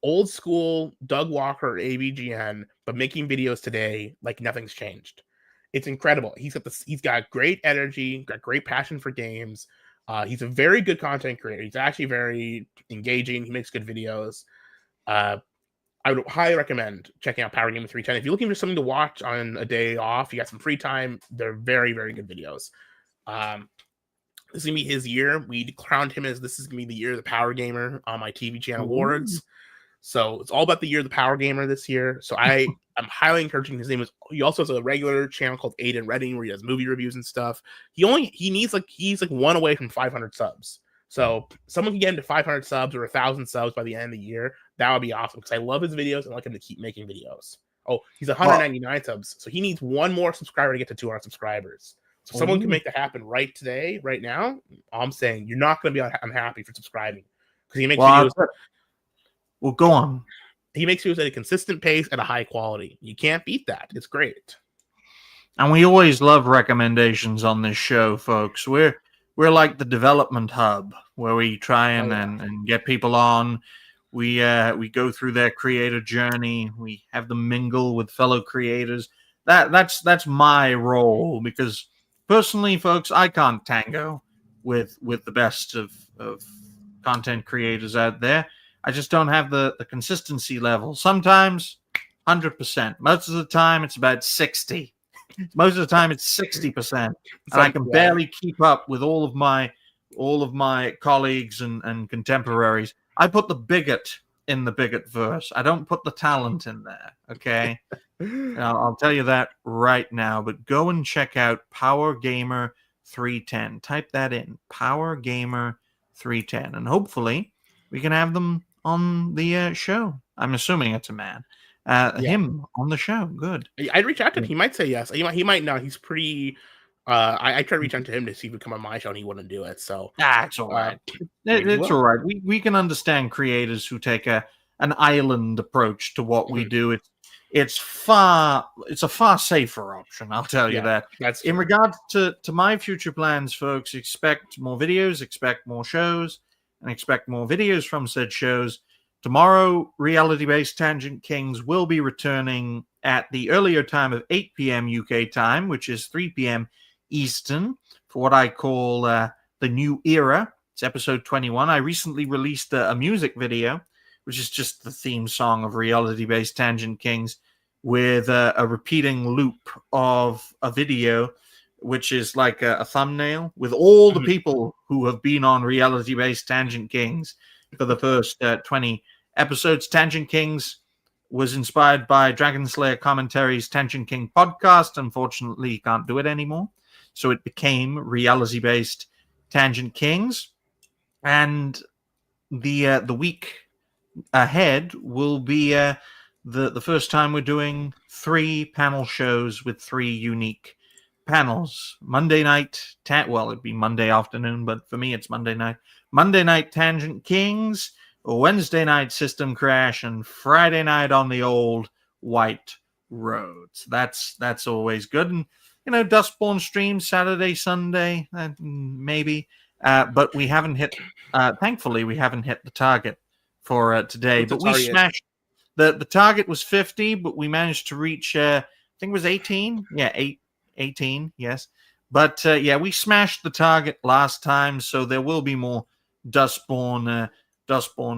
old school Doug Walker AVGN, but making videos today like nothing's changed. It's incredible. He's got great energy, got great passion for games. He's a very good content creator. He's actually very engaging. He makes good videos. I would highly recommend checking out Power Gamer 310. If you're looking for something to watch on a day off, you got some free time, they're very, very good videos. This is going to be his year. We crowned him as this is going to be the year of the Power Gamer on my TV channel awards. So it's all about the year of the Power Gamer this year. So I'm highly encouraging. His name is. He also has a regular channel called Aiden Redding where he does movie reviews and stuff. He's like one away from 500 subs. So someone can get him to 500 subs or 1,000 subs by the end of the year. That would be awesome because I love his videos and I like him to keep making videos. Oh, he's 199 subs, so he needs one more subscriber to get to 200 subscribers. So someone can make that happen right today, right now. I'm saying you're not going to be unhappy for subscribing because he makes videos. Well, go on. He makes videos at a consistent pace at a high quality. You can't beat that. It's great. And we always love recommendations on this show, folks. We're like the development hub where we try and get people on. We go through their creator journey. We have them mingle with fellow creators. That's my role because personally, folks, I can't tango with the best of content creators out there. I just don't have the consistency level. Sometimes 100%. Most of the time, it's about 60. Most of the time, it's 60%, and I can barely keep up with all of my colleagues and contemporaries. I put the bigot in the bigot verse. I don't put the talent in there. Okay, I'll tell you that right now. But go and check out Power Gamer 310. Type that in, Power Gamer 310, and hopefully we can have them on the show. I'm assuming it's a man. Him on the show. Good. I'd reach out to him. He might say yes. He might not. He's pretty I tried to reach out to him to see if he'd come on my show, and he wouldn't do it. So It's all right. maybe he It's will. all right. We can understand creators who take an island approach to what we do. It's a far safer option, I'll tell you Yeah, that. that's In true. regards to my future plans, folks, expect more videos, expect more shows, and expect more videos from said shows. Tomorrow, reality-based Tangent Kings will be returning at the earlier time of 8 p.m. UK time, which is 3 p.m. Eastern, for what I call the new era. It's episode 21. I recently released a music video, which is just the theme song of reality-based Tangent Kings, with a repeating loop of a video, which is like a thumbnail with all the people who have been on reality-based Tangent Kings for the first 20 episodes. Tangent Kings was inspired by Dragon Slayer Commentary's Tangent King podcast. Unfortunately, he can't do it anymore. So it became reality-based Tangent Kings. And the week ahead will be the first time we're doing 3 panel shows with 3 unique panels. Monday night, well, it'd be Monday afternoon, but for me it's Monday night. Monday night Tangent Kings, Wednesday night System Crash, and Friday night on the old white roads. That's always good. And Dustborn streams Saturday, Sunday, maybe. But we haven't hit. Thankfully, we haven't hit the target for today. What's the But we target? smashed the target was 50, but we managed to reach. I think it was 18. Yeah, 18. Yes. But we smashed the target last time, so there will be more Dustborn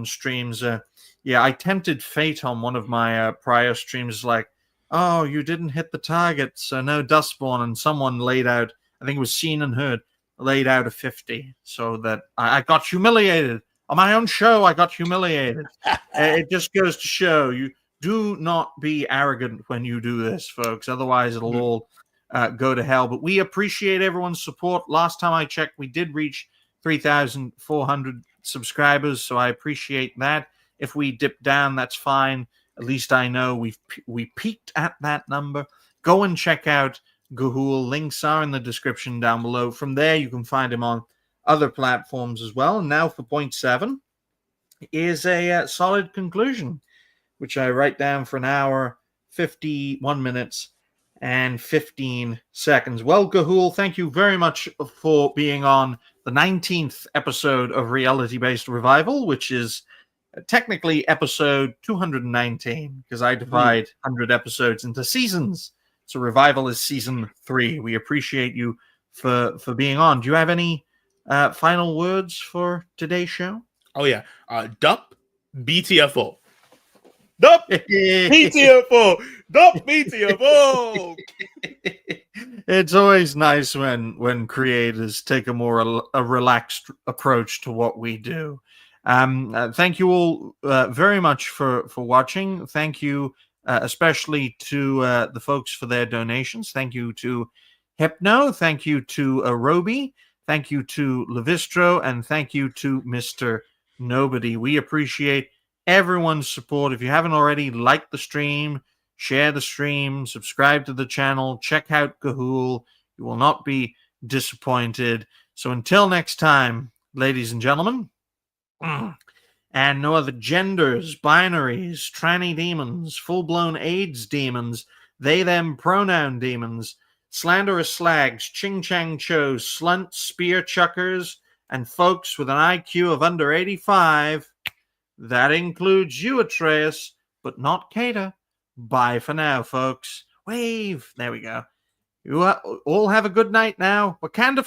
streams. I tempted fate on one of my prior streams, like, oh, you didn't hit the target, so no Dustborn, and someone laid out, I think it was Seen and Heard, laid out a 50, so that I got humiliated. On my own show, I got humiliated. It just goes to show you do not be arrogant when you do this, folks. Otherwise, it'll all go to hell. But we appreciate everyone's support. Last time I checked, we did reach 3,400 subscribers, so I appreciate that. If we dip down, that's fine. At least I know we peaked at that number. Go and check out Gahoole. Links are in the description down below. From there, you can find him on other platforms as well. And now for point 7 is a solid conclusion, which I write down for an hour, 51 minutes, and 15 seconds. Well, Gahoole, thank you very much for being on the 19th episode of Reality-Based Revival, which is technically episode 219, because I divide 100 episodes into seasons. So Revival is season 3. We appreciate you for being on. Do you have any final words for today's show? Oh, yeah. Dup BTFO. Dup BTFO. Dup BTFO. It's always nice when creators take a more relaxed approach to what we do. Thank you all very much for watching. Thank you especially to the folks for their donations. Thank you to Hypno. Thank you to Roby. Thank you to Levistro. And thank you to Mr. Nobody. We appreciate everyone's support. If you haven't already, like the stream, share the stream, subscribe to the channel, check out Gahoole. You will not be disappointed. So until next time, ladies and gentlemen, and no other genders, binaries, tranny demons, full-blown AIDS demons, they-them pronoun demons, slanderous slags, ching-chang-chos, slunts, spear chuckers, and folks with an IQ of under 85. That includes you, Atreus, but not Kata. Bye for now, folks. Wave. There we go. You all have a good night now. Wakanda for